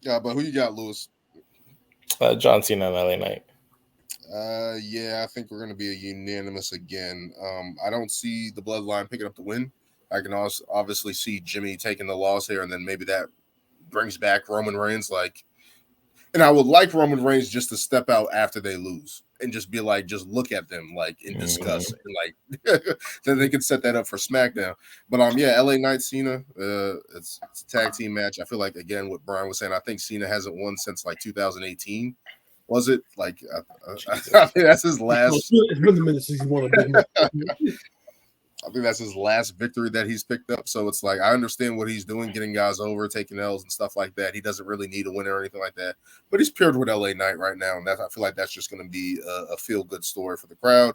But who you got, Lewis? John Cena and LA Knight. I think we're going to be a unanimous again. I don't see the Bloodline picking up the win. I can also obviously see Jimmy taking the loss here, and then maybe that brings back Roman Reigns. And I would like Roman Reigns just to step out after they lose and just be like, just look at them like in disgust, and like then they can set that up for SmackDown. But LA Knight Cena, it's a tag team match. I feel like, again, what Brian was saying, I think Cena hasn't won since like 2018. Was it like I think that's his last? It's been a minute since he won a big match. I think that's his last victory that he's picked up. So it's like, I understand what he's doing, getting guys over, taking L's and stuff like that. He doesn't really need a win or anything like that. But he's paired with LA Knight right now, and I feel like that's just going to be a feel good story for the crowd.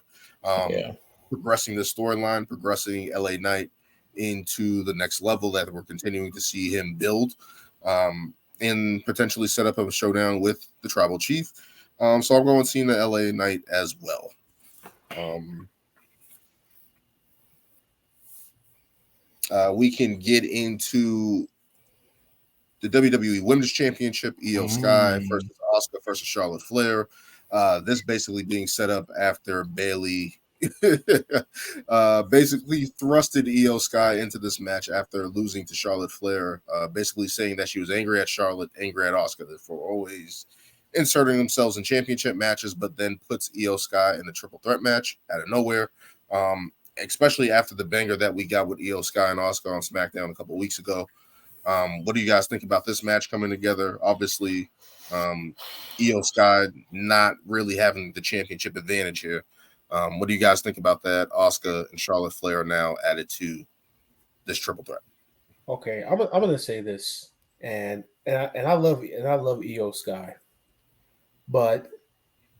Progressing the storyline, progressing LA Knight into the next level that we're continuing to see him build. And potentially set up a showdown with the Tribal Chief. So I'm going to see the LA Knight as well. We can get into the WWE Women's Championship, Io Sky versus Asuka versus Charlotte Flair. This basically being set up after Bayley basically thrusted Io Sky into this match after losing to Charlotte Flair, basically saying that she was angry at Charlotte, angry at Asuka for always inserting themselves in championship matches, but then puts Io Sky in a triple threat match out of nowhere, especially after the banger that we got with Io Sky and Asuka on SmackDown a couple of weeks ago. What do you guys think about this match coming together? Obviously, Io Sky not really having the championship advantage here. What do you guys think about that? Asuka and Charlotte Flair are now added to this triple threat. Okay, I'm gonna say this, and I love Io Sky, but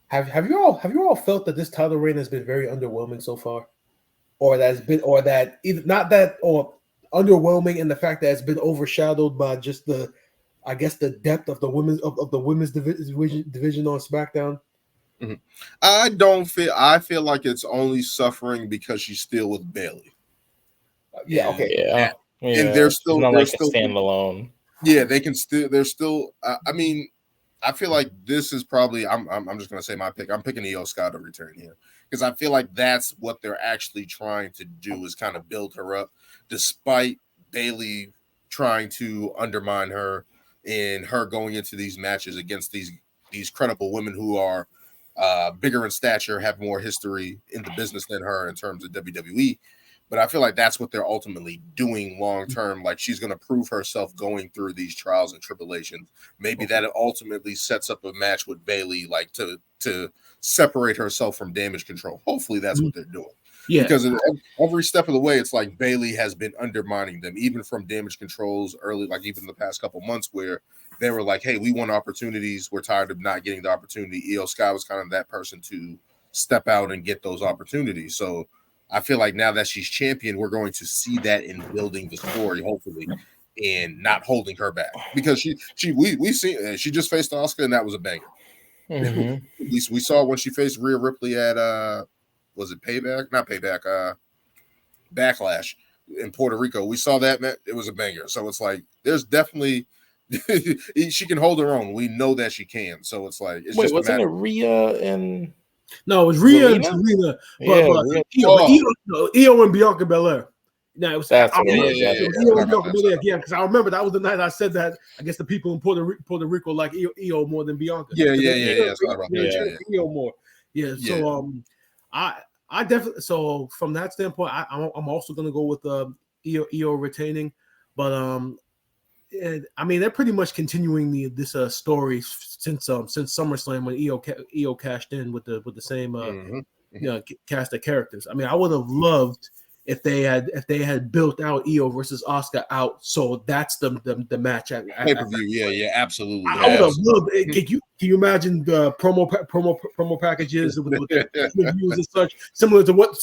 have you all felt that this title reign has been very underwhelming so far, or that either not that or underwhelming in the fact that it's been overshadowed by just the depth of the women's division on SmackDown. Mm-hmm. I feel like it's only suffering because she's still with Bayley. And they're still standalone. Yeah, they can still. They're still. I mean, I feel like this is probably. I'm just gonna say my pick. I'm picking Io Sky to return here because I feel like that's what they're actually trying to do, is kind of build her up, despite Bayley trying to undermine her and her going into these matches against these credible women who are bigger in stature, have more history in the business than her in terms of WWE. But I feel like that's what they're ultimately doing long term. Like she's going to prove herself going through these trials and tribulations. Maybe that ultimately sets up a match with Bayley, like to separate herself from Damage Control. Hopefully that's what they're doing. Yeah. Because every step of the way, it's like Bayley has been undermining them, even from Damage Control's early, like even the past couple months where they were like, hey, we want opportunities. We're tired of not getting the opportunity. Io Sky was kind of that person to step out and get those opportunities. So I feel like now that she's champion, we're going to see that in building the story, hopefully, and not holding her back. Because we see she just faced Asuka and that was a banger. At least we saw when she faced Rhea Ripley at was it Payback? Not Payback, Backlash in Puerto Rico. We saw that, man. It was a banger. So it's like there's definitely she can hold her own. We know that she can. So it's like it's wasn't it Rhea and no, it was Rhea and Serena, but Io and Bianca Belair. No, it was Io and Bianca Belair. Yeah, because I remember that was the night I said that. I guess the people in Puerto Rico like Io more than Bianca. Io more. Yeah. So I definitely. So from that standpoint, I'm also going to go with Io retaining, but and, I mean they're pretty much continuing this story since SummerSlam when Io cashed in with the same cast of characters. I mean I would have loved if they had built out Io versus Asuka out, so that's the match at pay-per-view. Yeah, absolutely. I would have loved it. Can you imagine the promo packages with reviews and such, similar to what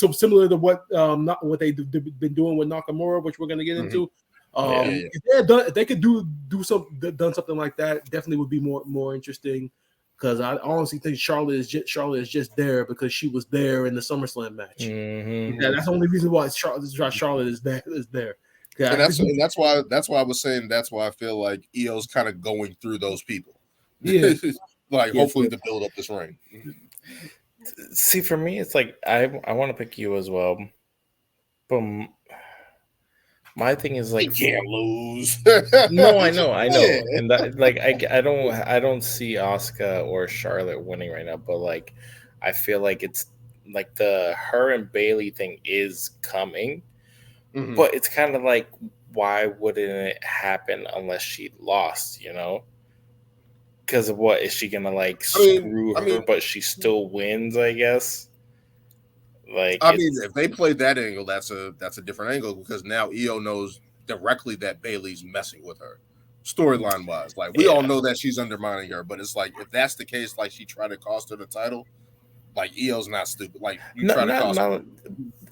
what they've been doing with Nakamura, which we're going to get into. If they could done something like that, definitely would be more interesting. Because I honestly think Charlotte is just there because she was there in the SummerSlam match. Yeah, that's the only reason why Charlotte is there. Yeah, and that's why I was saying that's why I feel like Io's kind of going through those people. Yeah, hopefully to build up this reign. See, for me, it's like I want to pick you as well, but my thing is like you can't lose. No, I know, and that, like I don't see Asuka or Charlotte winning right now, but like I feel like it's like her and Bayley thing is coming, but it's kind of like why wouldn't it happen unless she lost? You know, because of what is she gonna like screw her, but she still wins? I guess. Like if they played that angle, that's a different angle because now Io knows directly that Bayley's messing with her, storyline wise. Like we all know that she's undermining her, but it's like if that's the case, like she tried to cost her the title, like Io's not stupid. Like you try to cost her.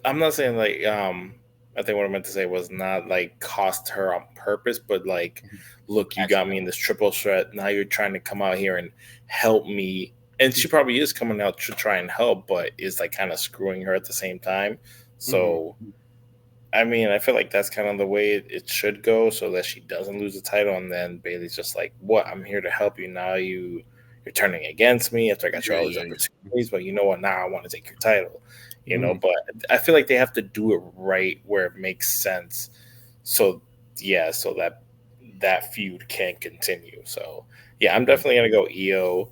I'm not saying like I think what I meant to say was not like cost her on purpose, but like look, you got me in this triple threat. Now you're trying to come out here and help me. And she probably is coming out to try and help, but is like kind of screwing her at the same time. So, I mean, I feel like that's kind of the way it should go, so that she doesn't lose the title. And then Bayley's just like, "What? I'm here to help you. Now you're turning against me after I got you all these opportunities. But you know what? Now I want to take your title. You know." But I feel like they have to do it right where it makes sense. So that feud can continue. So yeah, I'm definitely gonna go Io.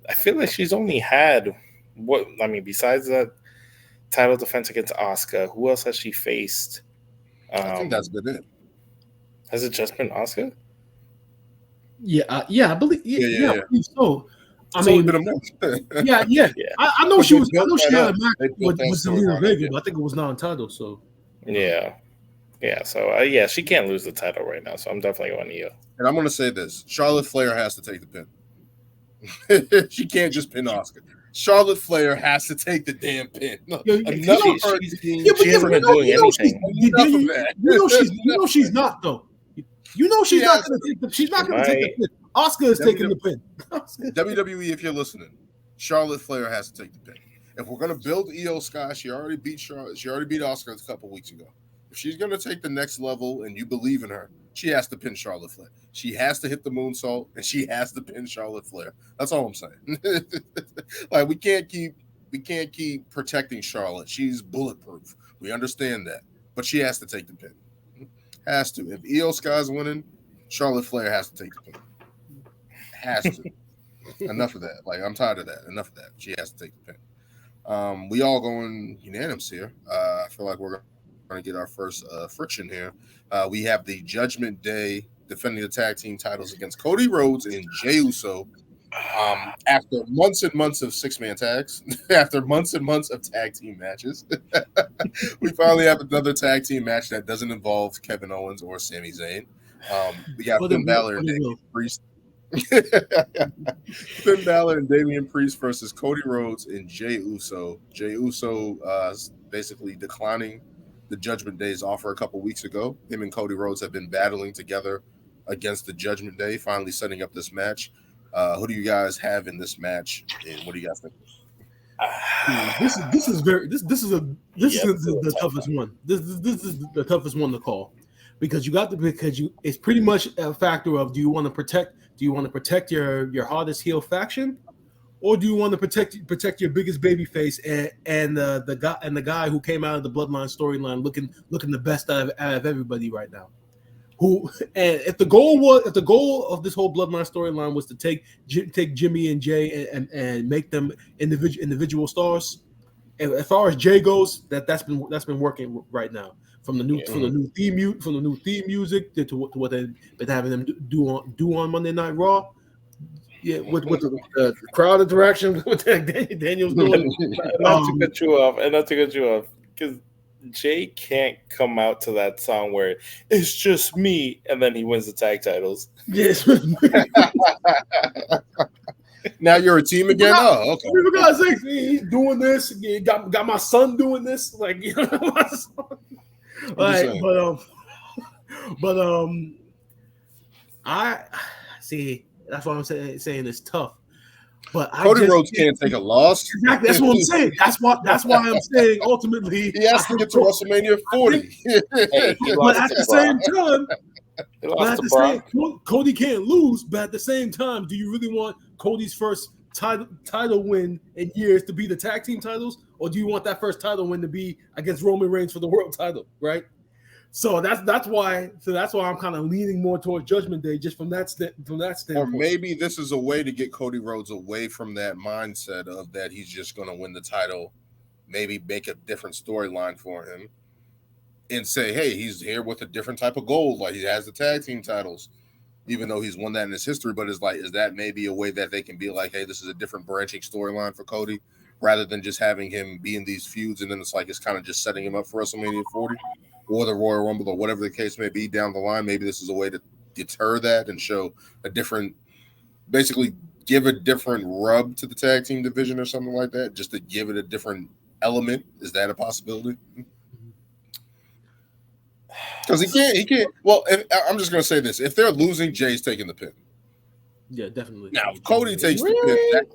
I feel like she's only had besides that title defense against Asuka, who else has she faced? I think that's been it. Has it just been Asuka? Yeah, I believe. I believe so. It's only been a month. yeah. I know she was. I know she had a match with Zelina Vega, but I think it was non-title. So yeah. So she can't lose the title right now. So I'm definitely going Io. And I'm going to say this: Charlotte Flair has to take the pin. She can't just pin Asuka. Charlotte Flair has to take the damn pin. She hasn't been doing anything. You know she's not though. You know she's not going to take the. She's not going to take the pin. Asuka is taking the pin. WWE, if you're listening, Charlotte Flair has to take the pin. If we're going to build Io Sky, she already beat Asuka a couple weeks ago. If she's going to take the next level and you believe in her, she has to pin Charlotte Flair. She has to hit the moonsault and she has to pin Charlotte Flair. That's all I'm saying. Like we can't keep protecting Charlotte. She's bulletproof. We understand that, but she has to take the pin. Has to. If Io Sky's winning, Charlotte Flair has to take the pin. Has to. Enough of that. Like I'm tired of that. Enough of that. She has to take the pin. We all going unanimous here. I feel like we're going to get our first friction here. We have the Judgment Day defending the tag team titles against Cody Rhodes and Jey Uso. After months and months of 6-man tags, after months and months of tag team matches, we finally have another tag team match that doesn't involve Kevin Owens or Sami Zayn. We got Finn Balor and Damian Priest. Finn Balor and Damian Priest versus Cody Rhodes and Jey Uso. Jey Uso basically declining the Judgment Day's offer a couple weeks ago. Him and Cody Rhodes have been battling together against the Judgment Day, finally setting up this match. Who do you guys have in this match, and what do you guys think? This is the toughest one. This is the toughest one to call, because it's pretty much a factor of, do you want to protect your hardest heel faction, or do you want to protect your biggest baby face and the guy who came out of the Bloodline storyline looking the best out of everybody right now? If the goal of this whole Bloodline storyline was to take Jimmy and Jay and make them individual stars, as far as Jay goes, that's been working right now. From the new theme music to what they've been having them do on Monday Night Raw. Yeah, with the crowd interaction with Daniel's doing. Not to cut you off, because Jay can't come out to that song where it's just me, and then he wins the tag titles. Yes. Now you're a team again. Oh, okay. For God's sake, he's doing this. He got my son doing this. Like, you know, my son. Like, I see. That's what I'm saying. It's tough. But Cody Rhodes can't take a loss. Exactly. That's what I'm saying. That's why I'm saying ultimately he has to get to WrestleMania 40. But at the same time, Cody can't lose. But at the same time, do you really want Cody's first title win in years to be the tag team titles, or do you want that first title win to be against Roman Reigns for the world title? Right. So that's why I'm kind of leaning more towards Judgment Day, just from that standpoint. Or maybe this is a way to get Cody Rhodes away from that mindset of that he's just going to win the title, maybe make a different storyline for him, and say, hey, he's here with a different type of goal, like he has the tag team titles, even though he's won that in his history. But it's like, is that maybe a way that they can be like, hey, this is a different branching storyline for Cody, rather than just having him be in these feuds, and then it's like it's kind of just setting him up for WrestleMania 40? Or the Royal Rumble, or whatever the case may be down the line. Maybe this is a way to deter that and show a different, basically give a different rub to the tag team division or something like that, just to give it a different element. Is that a possibility? Because he can't. Well, I'm just going to say this: if they're losing, Jay's taking the pin. Yeah, definitely. Now, if Cody takes the pin.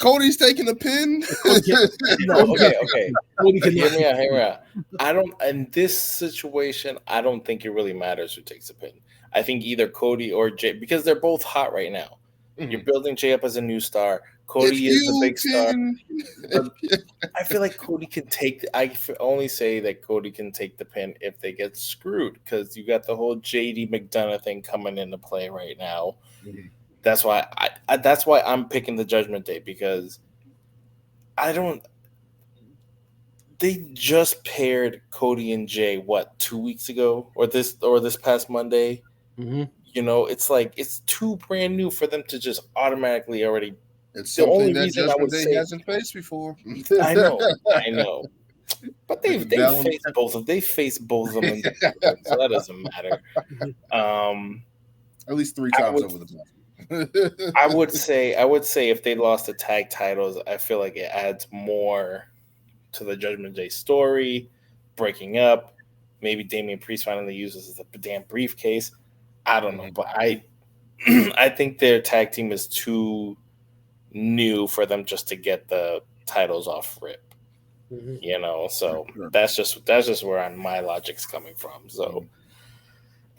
Cody's taking the pin. Okay. Hear me out. I don't. In this situation, I don't think it really matters who takes the pin. I think either Cody or Jay, because they're both hot right now. Mm-hmm. You're building Jay up as a new star. Cody is the big star. I feel like Cody can take. I only say that Cody can take the pin if they get screwed, because you got the whole JD McDonough thing coming into play right now. Mm-hmm. That's why I'm picking the Judgment Day, because they just paired Cody and Jay 2 weeks ago or this past Monday. Mm-hmm. You know, it's like it's too brand new for them to just automatically already. It's the only reason I would say hasn't faced before. I know. But they faced both of them. In the so that doesn't matter. At least 3 times over the past. I would say if they lost the tag titles, I feel like it adds more to the Judgment Day story, breaking up. Maybe Damian Priest finally uses the damn briefcase. I don't know, but I think their tag team is too new for them just to get the titles off rip. Mm-hmm. You know, so that's just where my logic's coming from. So.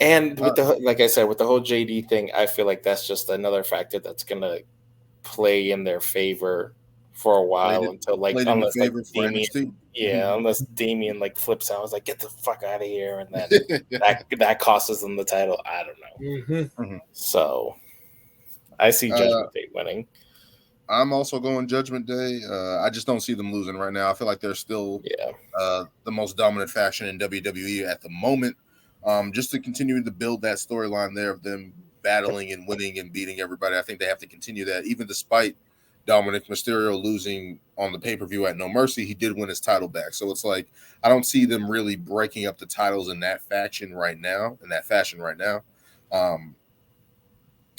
And with like I said, with the whole JD thing, I feel like that's just another factor that's gonna play in their favor for a while until unless Damian like flips out, I was like, get the fuck out of here, and then that costs them the title. I don't know. Mm-hmm. So I see Judgment Day winning. I'm also going Judgment Day. I just don't see them losing right now. I feel like they're still the most dominant faction in WWE at the moment. Just to continue to build that storyline there of them battling and winning and beating everybody. I think they have to continue that, even despite Dominic Mysterio losing on the pay-per-view at No Mercy. He did win his title back. So it's like, I don't see them really breaking up the titles in that fashion right now.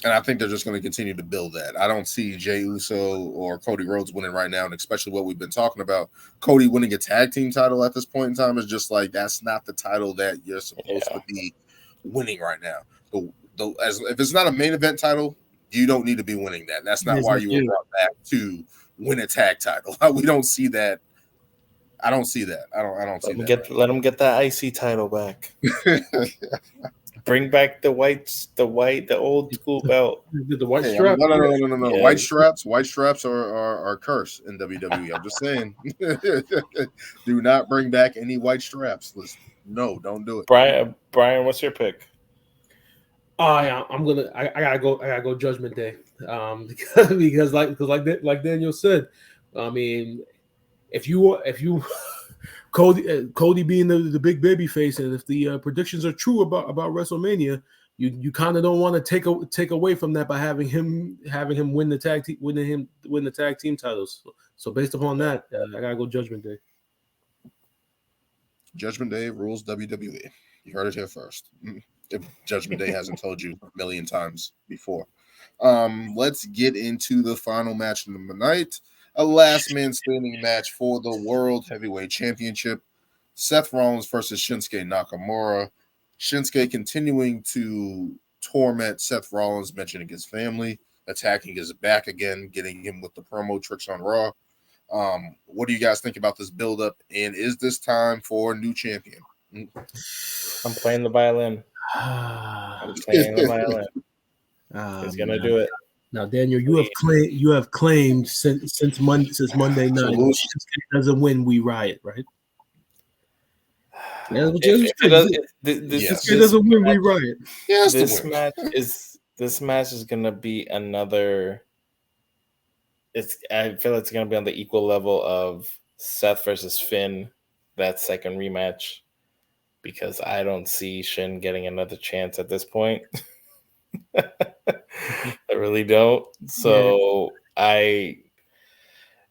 And I think they're just going to continue to build that. I don't see Jey Uso or Cody Rhodes winning right now, and especially what we've been talking about. Cody winning a tag team title at this point in time is just like, that's not the title that you're supposed to be winning right now. If it's not a main event title, you don't need to be winning that. That's not why you were brought back to win a tag title. We don't see that. I don't see that. I don't see that. Let them get that IC title back. Bring back the old school belt. The white strap. No. Yeah. White straps are cursed in WWE. I'm just saying. Do not bring back any white straps. Listen, no, don't do it. Brian, what's your pick? I gotta go Judgment Day. Because like Daniel said, I mean, if you Cody being the big baby face, and if the predictions are true about WrestleMania, you kind of don't want to take away from that by having him win the tag team titles. So based upon that, I gotta go Judgment Day. Judgment Day rules WWE. You heard it here first. If Judgment Day hasn't told you a million times before. Let's get into the final match of the night. A last man standing match for the World Heavyweight Championship. Seth Rollins versus Shinsuke Nakamura. Shinsuke continuing to torment Seth Rollins, mentioning his family, attacking his back again, getting him with the promo tricks on Raw. What do you guys think about this build-up? And is this time for a new champion? I'm playing the violin. He's gonna do it. Now, Daniel, you have claimed since Monday night, Shinsuke doesn't win, we riot, right? This doesn't win, we riot. Yes, this match is gonna be another. I feel it's gonna be on the equal level of Seth versus Finn, that second rematch, because I don't see Shin getting another chance at this point. I really don't. So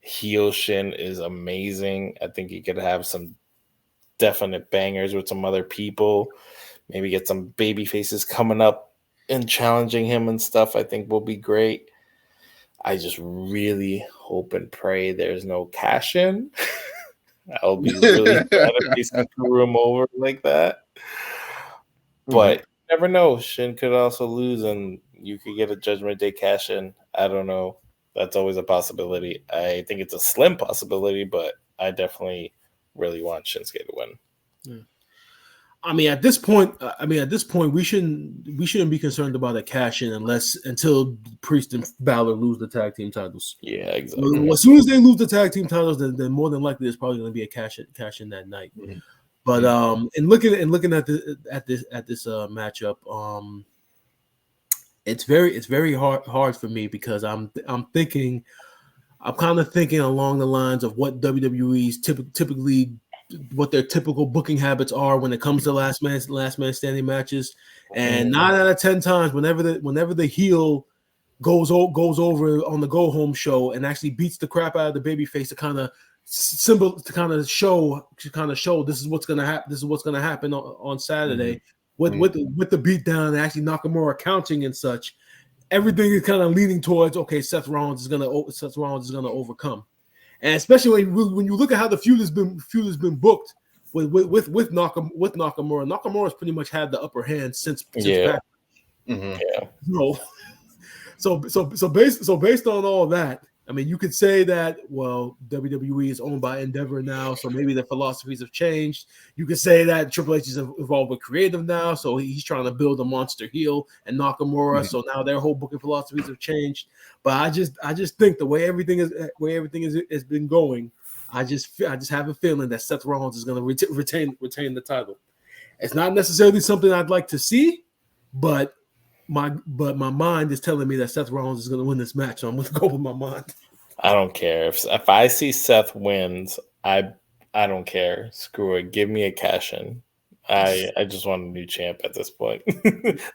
heel Shin is amazing. I think he could have some definite bangers with some other people. Maybe get some baby faces coming up and challenging him and stuff. I think will be great. I just really hope and pray there's no cash in. I'll be really glad if they screw him over like that. But you never know. Shin could also lose and you could get a Judgment Day cash in. I don't know. That's always a possibility. I think it's a slim possibility, but I definitely really want Shinsuke to win. Yeah. I mean, at this point, we shouldn't be concerned about a cash in until Priest and Balor lose the tag team titles. Yeah, exactly. As soon as they lose the tag team titles, then more than likely there's probably going to be a cash in that night. Mm-hmm. But and looking at this matchup, it's very hard for me because I'm kind of thinking along the lines of what WWE's typically what their typical booking habits are when it comes to last man standing matches. And 9 out of 10 times, whenever the heel goes over on the go home show and actually beats the crap out of the babyface to kind of show this is what's gonna happen. This is what's gonna happen on Saturday with the beatdown and actually Nakamura counting and such. Everything is kind of leaning towards Seth Rollins is gonna overcome. And especially when you look at how the feud has been booked with Nakamura, Nakamura's pretty much had the upper hand since back. Mm-hmm. Yeah. So based on all that, I mean, you could say that WWE is owned by Endeavor now, so maybe the philosophies have changed. You could say that Triple H is involved with creative now, so he's trying to build a monster heel and Nakamura. So now their whole booking philosophies have changed. But I just think the way everything has been going, I just have a feeling that Seth Rollins is going to retain the title. It's not necessarily something I'd like to see, but my mind is telling me that Seth Rollins is going to win this match, so I'm going to go with my mind. I don't care if I see Seth wins. I don't care. Screw it. Give me a cash in. I just want a new champ at this point.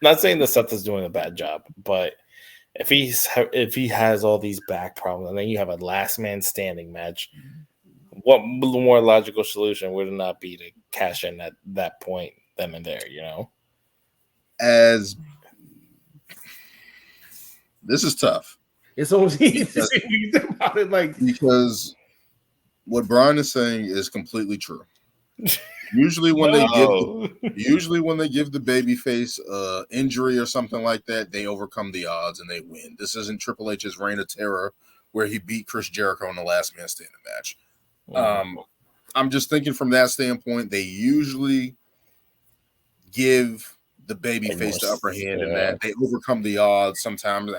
Not saying that Seth is doing a bad job, but if he has all these back problems and then you have a last man standing match, what more logical solution would it not be to cash in at that point then and there? As this is tough. It's almost easy to say when you think about it, because what Brian is saying is completely true. Usually when they give the babyface injury or something like that, they overcome the odds and they win. This isn't Triple H's Reign of Terror where he beat Chris Jericho in the last man standing match. I'm just thinking from that standpoint, they usually give the babyface the upper hand in that. They overcome the odds sometimes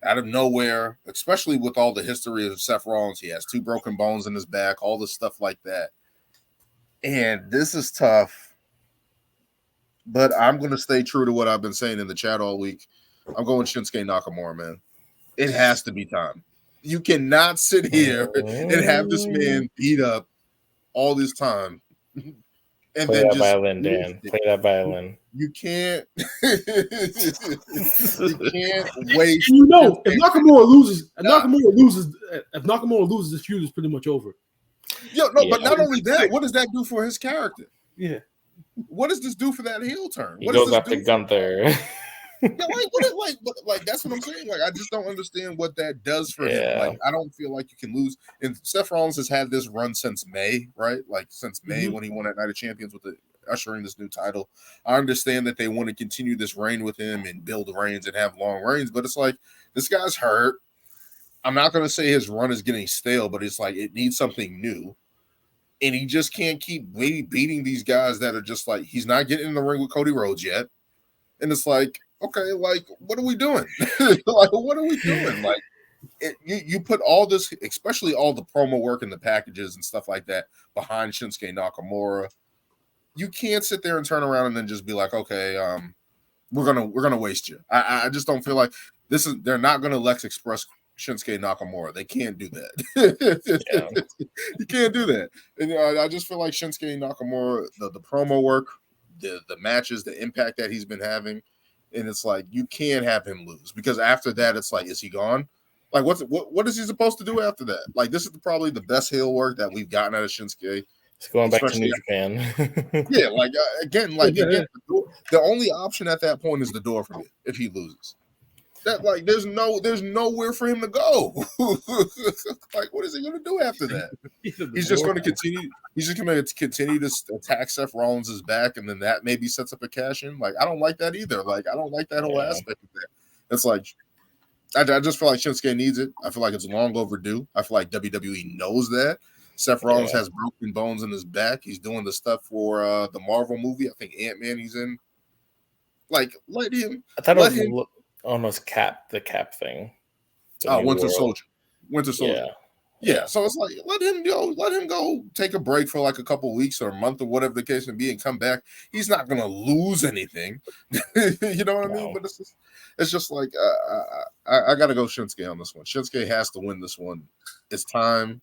out of nowhere, especially with all the history of Seth Rollins. He has 2 broken bones in his back, all this stuff like that. And this is tough, but I'm going to stay true to what I've been saying in the chat all week. I'm going Shinsuke Nakamura, man. It has to be time. You cannot sit here and have this man beat up all this time. And play that violin, Dan. Play that violin. You can't. You can't waste. If Nakamura loses, this feud is pretty much over. But not only that, what does that do for his character? Yeah. What does this do for that heel turn? He goes after Gunther. That's what I'm saying. I just don't understand what that does for him. I don't feel like you can lose. And Seth Rollins has had this run since May, right? Since May when he won at Night of Champions with ushering this new title. I understand that they want to continue this reign with him and build reigns and have long reigns, but it's this guy's hurt. I'm not going to say his run is getting stale, but it's it needs something new. And he just can't keep beating these guys that are just he's not getting in the ring with Cody Rhodes yet. And it's okay, what are we doing? What are we doing? You put all this, especially all the promo work and the packages and stuff like that behind Shinsuke Nakamura. You can't sit there and turn around and then just be okay, we're gonna waste you. I just don't feel like they're not gonna Lex Express Shinsuke Nakamura. They can't do that. You can't do that. And I just feel like Shinsuke Nakamura, the promo work, the matches, the impact that he's been having, and it's you can't have him lose because after that it's is he gone? What is he supposed to do after that? This is probably the best heel work that we've gotten out of Shinsuke. It's going back to New Japan. Again, the only option at that point is the door for me if he loses. That there's nowhere for him to go. What is he going to do after that? He's just going to continue. He's just going to continue to attack Seth Rollins' back, and then that maybe sets up a cash in. I don't like that either. I don't like that whole aspect of that. It's I just feel like Shinsuke needs it. I feel like it's long overdue. I feel like WWE knows that. Seth Rollins has broken bones in his back. He's doing the stuff for the Marvel movie. I think Ant-Man he's in. Let him. I thought it was almost the cap thing. Winter Soldier. Yeah. So it's let him go take a break for a couple weeks or a month or whatever the case may be and come back. He's not gonna lose anything. You know what I mean? But it's just I gotta go Shinsuke on this one. Shinsuke has to win this one. It's time.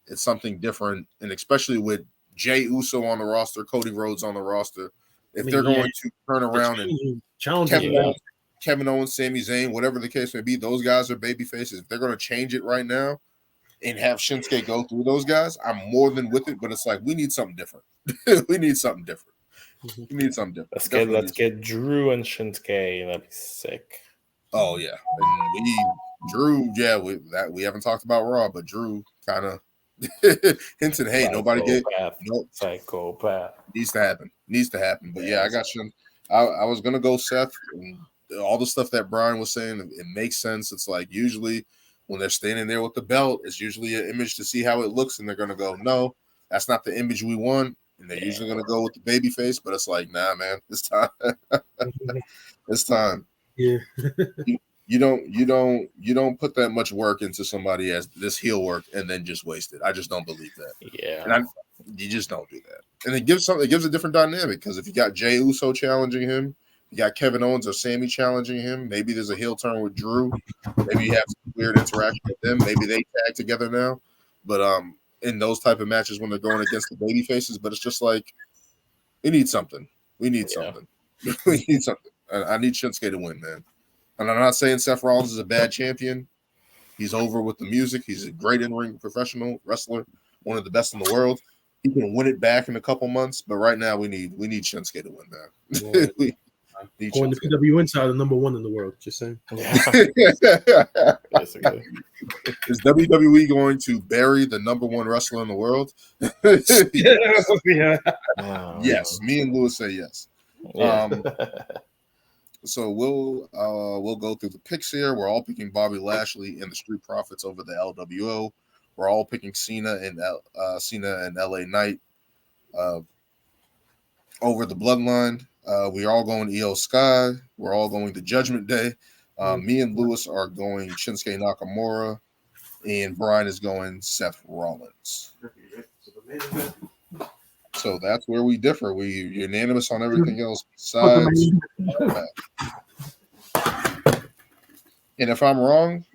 It's something different, and especially with Jey Uso on the roster, Cody Rhodes on the roster, if they're going to turn around and Kevin Owens, Sami Zayn, whatever the case may be, those guys are baby faces. If they're going to change it right now and have Shinsuke go through those guys, I'm more than with it, but it's we need something different. We need something different. Let's get Drew and Shinsuke. That'd be sick. Oh, yeah. And we haven't talked about Raw, but Drew kind of hinted, hey, nobody get psychopath. Needs to happen. But I got you. I was gonna go Seth, and all the stuff that Brian was saying, it makes sense. It's usually when they're standing there with the belt, it's usually an image to see how it looks, and they're gonna go, no, that's not the image we want, and they're usually gonna go with the baby face, but it's nah, man, it's time. It's time. Yeah. You don't put that much work into somebody as this heel work and then just waste it. I just don't believe that. Yeah. And you just don't do that. And it gives a different dynamic because if you got Jey Uso challenging him You got Kevin Owens or Sammy challenging him. Maybe there's a heel turn with Drew. Maybe you have some weird interaction with them. Maybe they tag together now. But in those type of matches when they're going against the baby faces, but it's just like we need something. We need something. We need something. I need Shinsuke to win, man. And I'm not saying Seth Rollins is a bad champion. He's over with the music. He's a great in-ring professional wrestler, one of the best in the world. He can win it back in a couple months, but right now we need Shinsuke to win that. Going to PW Inside, the number one in the world. Just saying. Yeah. Is WWE going to bury the number one wrestler in the world? Yeah. Yes, me and Lewis say yes. Yeah. So we'll go through the picks here. We're all picking Bobby Lashley and the Street Profits over the LWO. We're all picking Cena and LA Knight over the Bloodline. We're all going Io Sky. We're all going to Judgment Day. Me and Lewis are going Shinsuke Nakamura, and Brian is going Seth Rollins. So that's where we differ. We're unanimous on everything else besides. And if I'm wrong,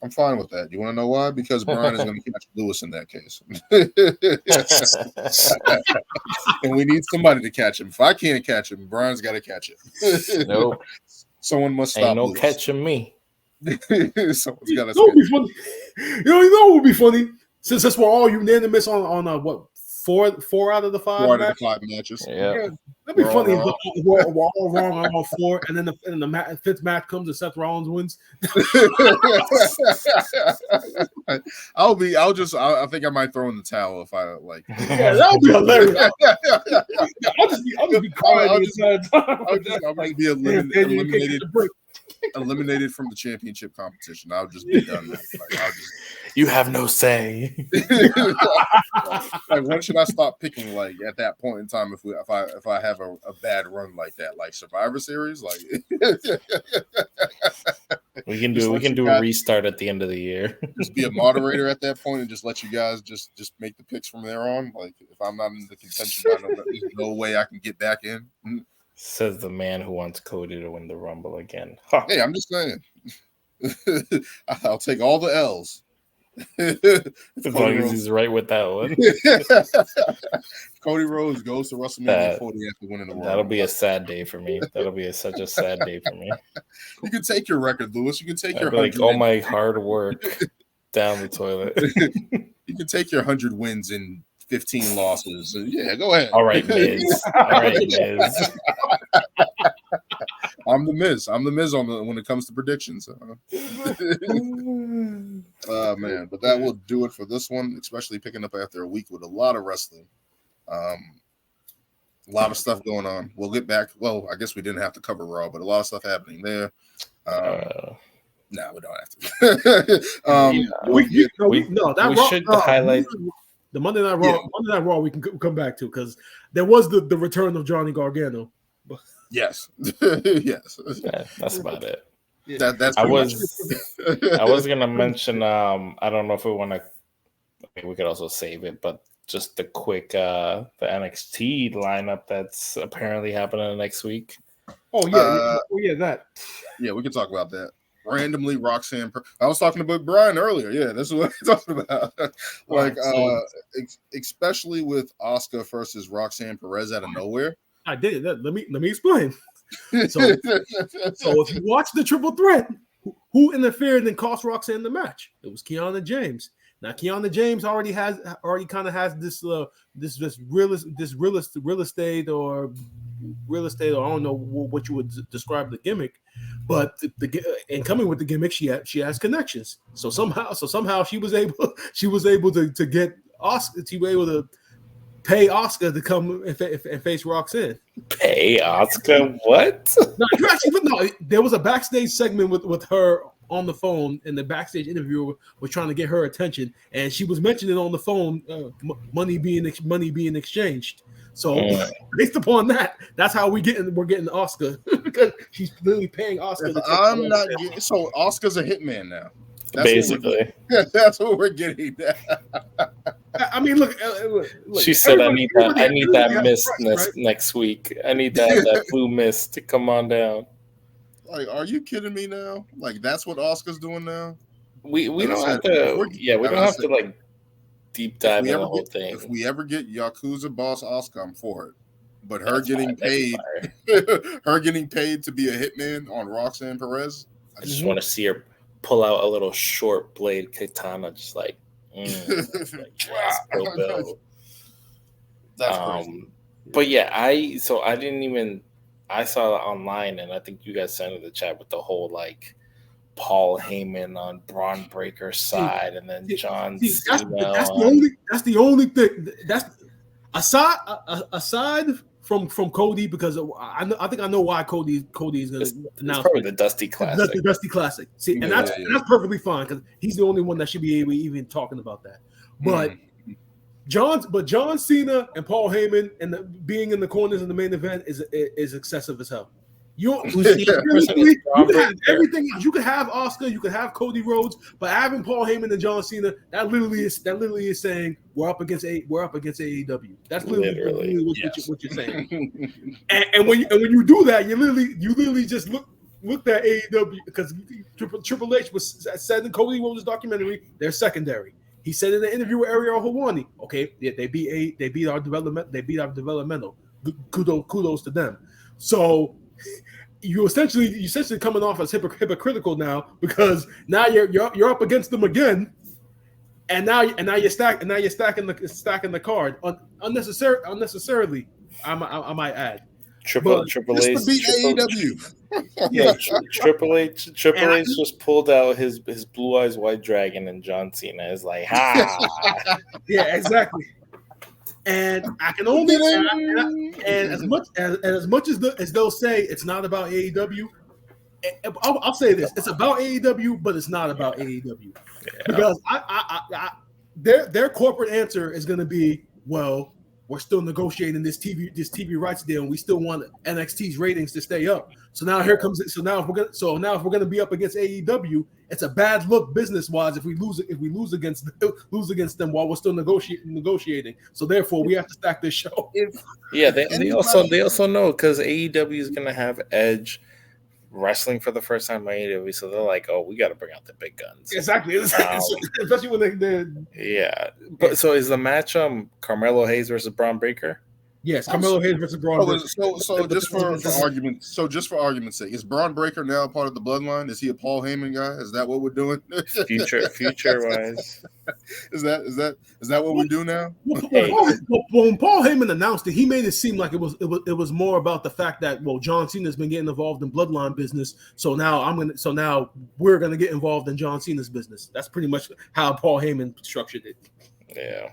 I'm fine with that. You want to know why? Because Brian is going to catch Lewis in that case. And we need somebody to catch him. If I can't catch him, Brian's got to catch it. Nope. Someone must stop. Ain't no Lewis. Catching me. Someone's got to. Be funny. You know what would be funny? Since we're all unanimous on what 4 out of the 5 4 out of the 5 matches. Yeah. That'd be funny if we're all wrong on all 4, and then the 5th match comes and Seth Rollins wins. I think I might throw in the towel if I like. Yeah, that would be hilarious. I'll just be crying the entire time. I'll just be eliminated from the championship competition. I'll just be done. You have no say. Like, when should I stop picking? Like, at that point in time, if I have a bad run like that, like Survivor Series, like we can do a restart at the end of the year. Just be a moderator at that point and just let you guys just make the picks from there on. Like, if I'm not in the contention, there's no way I can get back in. Says the man who wants Cody to win the Rumble again. Hey, I'm just saying. I'll take all the L's. As long as he's right with that one. Cody Rhodes goes to WrestleMania 40 after winning the World. That'll be a sad day for me. That'll be such a sad day for me. You can take your record, Lewis. You can take your all my hard work down the toilet. You can take your 100 wins and 15 losses. Yeah, go ahead. All right, Miz. I'm the Miz. When it comes to predictions. Man, but that will do it for this one, especially picking up after a week with a lot of wrestling. A lot of stuff going on. We'll get back. Well, I guess we didn't have to cover Raw, but a lot of stuff happening there. No, we don't have to. We should highlight the Monday Night Raw. Yeah. Monday Night Raw we can come back to, because there was the return of Johnny Gargano. Yes. Yes. Yeah, that's about it. Yeah. That's I was gonna mention. I don't know if we want to. We could also save it, but just the quick the NXT lineup that's apparently happening next week. Oh yeah, that. Yeah, we can talk about that. Randomly, Roxanne. I was talking about Brian earlier. Yeah, this is what I'm talking about. Like, especially with Asuka versus Roxanne Perez out of nowhere. I did. Let me explain. So if you watch the triple threat, who interfered and cost Roxanne the match? It was Kiana James. Now Kiana James already kind of has this real estate or I don't know what you would describe the gimmick, but and coming with the gimmick, she has connections. So somehow she was able to get Asuka. She was able to pay Asuka to come and face Roxanne. Pay Asuka? What? No, there was a backstage segment with her on the phone, and the backstage interviewer was trying to get her attention, and she was mentioning on the phone money being exchanged. So based upon that, that's how we're getting Asuka, because she's literally paying Asuka. So Asuka's a hitman now. Basically, that's what we're getting. I mean, look. She said, "I need that mist next week. I need that blue mist to come on down." Like, are you kidding me now? Like, that's what Oscar's doing now. We don't have to. Yeah, we don't have to like deep dive in the whole thing. If we ever get Yakuza boss Oscar, I'm for it. But her getting paid, her getting paid to be a hitman on Roxanne Perez. I just want to see her pull out a little short blade katana, just like, that's crazy. But yeah, I saw it online, and I think you guys sent it in the chat with the whole like Paul Heyman on Braun Breaker's side, and then John Cena. That's the only thing. That's aside from Cody, because I think I know why Cody is going to announce. It's probably the Dusty Classic. The Dusty Classic. See, and that's perfectly fine because he's the only one that should be even talking about that. But John Cena and Paul Heyman and being in the corners in the main event is excessive as hell. You can have everything. You could have Oscar, you could have Cody Rhodes, but having Paul Heyman and John Cena, that literally is saying we're up against AEW. That's literally what you're saying. and when you do that, you literally just looked at AEW because Triple H was said in Cody Rhodes' documentary they're secondary. He said in the interview with Ariel Helwani, okay, they beat our developmental. Kudos to them. So you essentially coming off as hypocritical now because now you're up against them again, and now you're stacking the card unnecessarily. I might add. Triple H to beat AEW. Yeah, Triple H just pulled out his Blue Eyes White Dragon, and John Cena is like, ha. Yeah, exactly. And I can only and as much as they'll say it's not about AEW, I'll say this: it's about AEW, but it's not about AEW because their corporate answer is going to be, well, we're still negotiating this TV rights deal, and we still want NXT's ratings to stay up. So now here comes it. So now if we're gonna be up against AEW, it's a bad look business wise if we lose against them while we're still negotiating. So therefore, we have to stack this show. They also know because AEW is gonna have Edge wrestling for the first time on AEW, so they're like, oh, we got to bring out the big guns. Exactly. Especially when they're But so is the match Carmelo Hayes versus Braun Breaker? Yes, Carmelo Hayes versus Braun Breaker. So just for argument's sake, is Braun Breaker now part of the bloodline? Is he a Paul Heyman guy? Is that what we're doing? Future wise. Is that what we do now? When Paul Heyman announced it, he made it seem like it was more about the fact that John Cena's been getting involved in bloodline business, so now we're gonna get involved in John Cena's business. That's pretty much how Paul Heyman structured it. Yeah.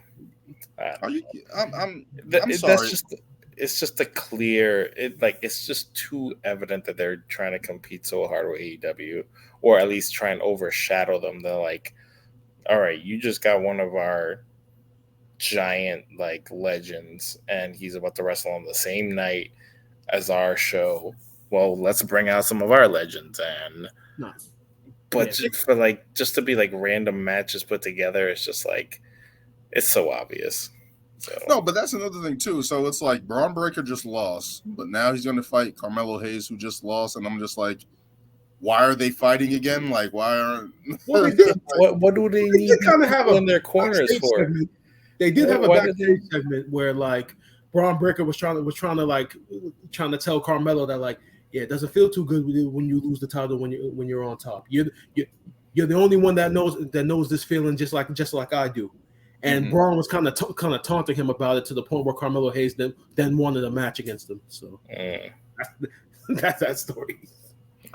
I'm sorry. It's just a clear. It's just too evident that they're trying to compete so hard with AEW, or at least try and overshadow them. They're like, all right, you just got one of our giant legends, and he's about to wrestle on the same night as our show. Well, let's bring out some of our legends just to be random matches put together, it's just it's so obvious. So. No, but that's another thing too. So it's like Braun Breaker just lost, but now he's going to fight Carmelo Hayes, who just lost, and I'm just like, why are they fighting again? Like, why aren't? What do they need kind of have in their corners for? Segment. They did have a backstage segment where Braun Breaker was trying to tell Carmelo that it doesn't feel too good when you lose the title when you're on top. You're the only one that knows this feeling just like I do. And Braun was kind of taunting him about it to the point where Carmelo Hayes then wanted a match against him. So that's that story.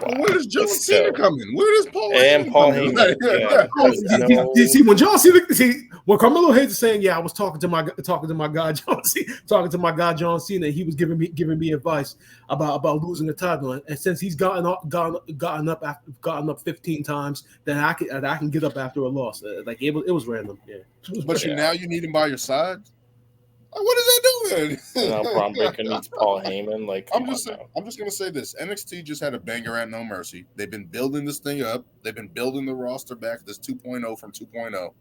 Wow. Where does John Cena come in? Where does Paul Heyman See, when John Cena, when Carmelo Hayes is saying, "Yeah, I was talking to my guy John Cena, he was giving me advice about losing the title, and since he's gotten up 15 times, then I can get up after a loss. It was random. Yeah, but now you need him by your side. What is that doing? Now Braun Breaker needs Paul Heyman. I'm just gonna say this: NXT just had a banger at No Mercy. They've been building this thing up. They've been building the roster back. This 2.0 from 2.0.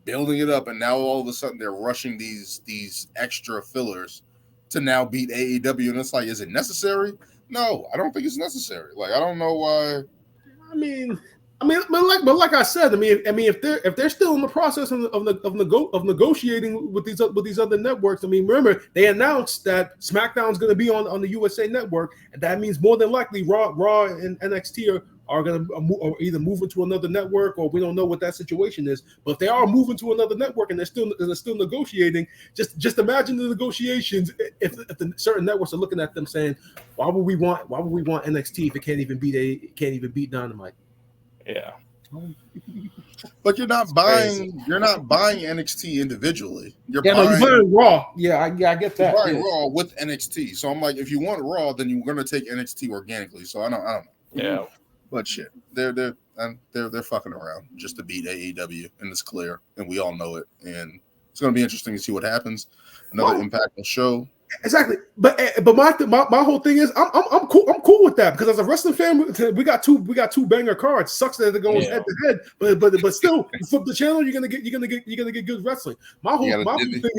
building it up, and now all of a sudden they're rushing these extra fillers to now beat AEW, and it's like, is it necessary? No, I don't think it's necessary. Like, I don't know why. But like I said, if they're still in the process of negotiating with these other networks, remember they announced that SmackDown's going to be on the USA Network, and that means more than likely Raw and NXT are going to either move into another network, or we don't know what that situation is. But if they are moving to another network and they're still negotiating, just imagine the negotiations if the certain networks are looking at them saying, why would we want NXT if it can't even beat Dynamite? Yeah. But you're not buying NXT individually. You're buying Raw. Yeah, I get that. You're buying Raw with NXT. So I'm like, if you want Raw, then you're going to take NXT organically. So I don't know. Yeah. But shit, they're fucking around just to beat AEW, and it's clear, and we all know it. And it's going to be interesting to see what happens. Another impactful show. Exactly, but my whole thing is I'm cool with that, because as a wrestling fan, we got two banger cards. Sucks that they're going head to head, but still, you flip the channel, you're gonna get good wrestling. My whole thing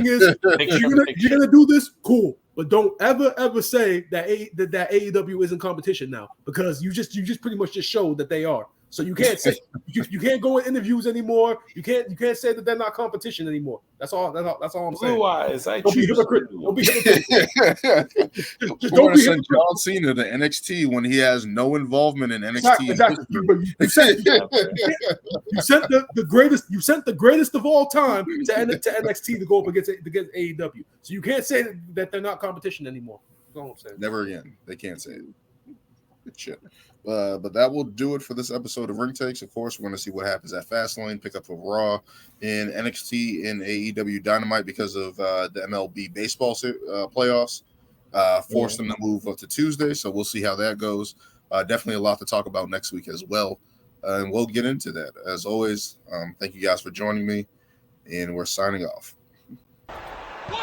is you're gonna do this, cool, but don't ever say that AEW isn't competition now, because you just pretty much just showed that they are. So you can't say you can't go in interviews anymore. You can't say that they're not competition anymore. That's all I'm saying. Blue eyes, don't be hypocrite. Don't be hypocrite. Just don't be hypocrite. John Cena to NXT when he has no involvement in NXT. Exactly. You sent the greatest of all time to NXT to go up against AEW. So you can't say that they're not competition anymore. That's all I'm saying. Never again. They can't say it. Shit. But that will do it for this episode of Ring Takes. Of course, we're going to see what happens at Fastlane, pick up of Raw in NXT in AEW Dynamite because of the MLB baseball playoffs. Forced them to move up to Tuesday, so we'll see how that goes. Definitely a lot to talk about next week as well, and we'll get into that. As always, thank you guys for joining me, and we're signing off. 1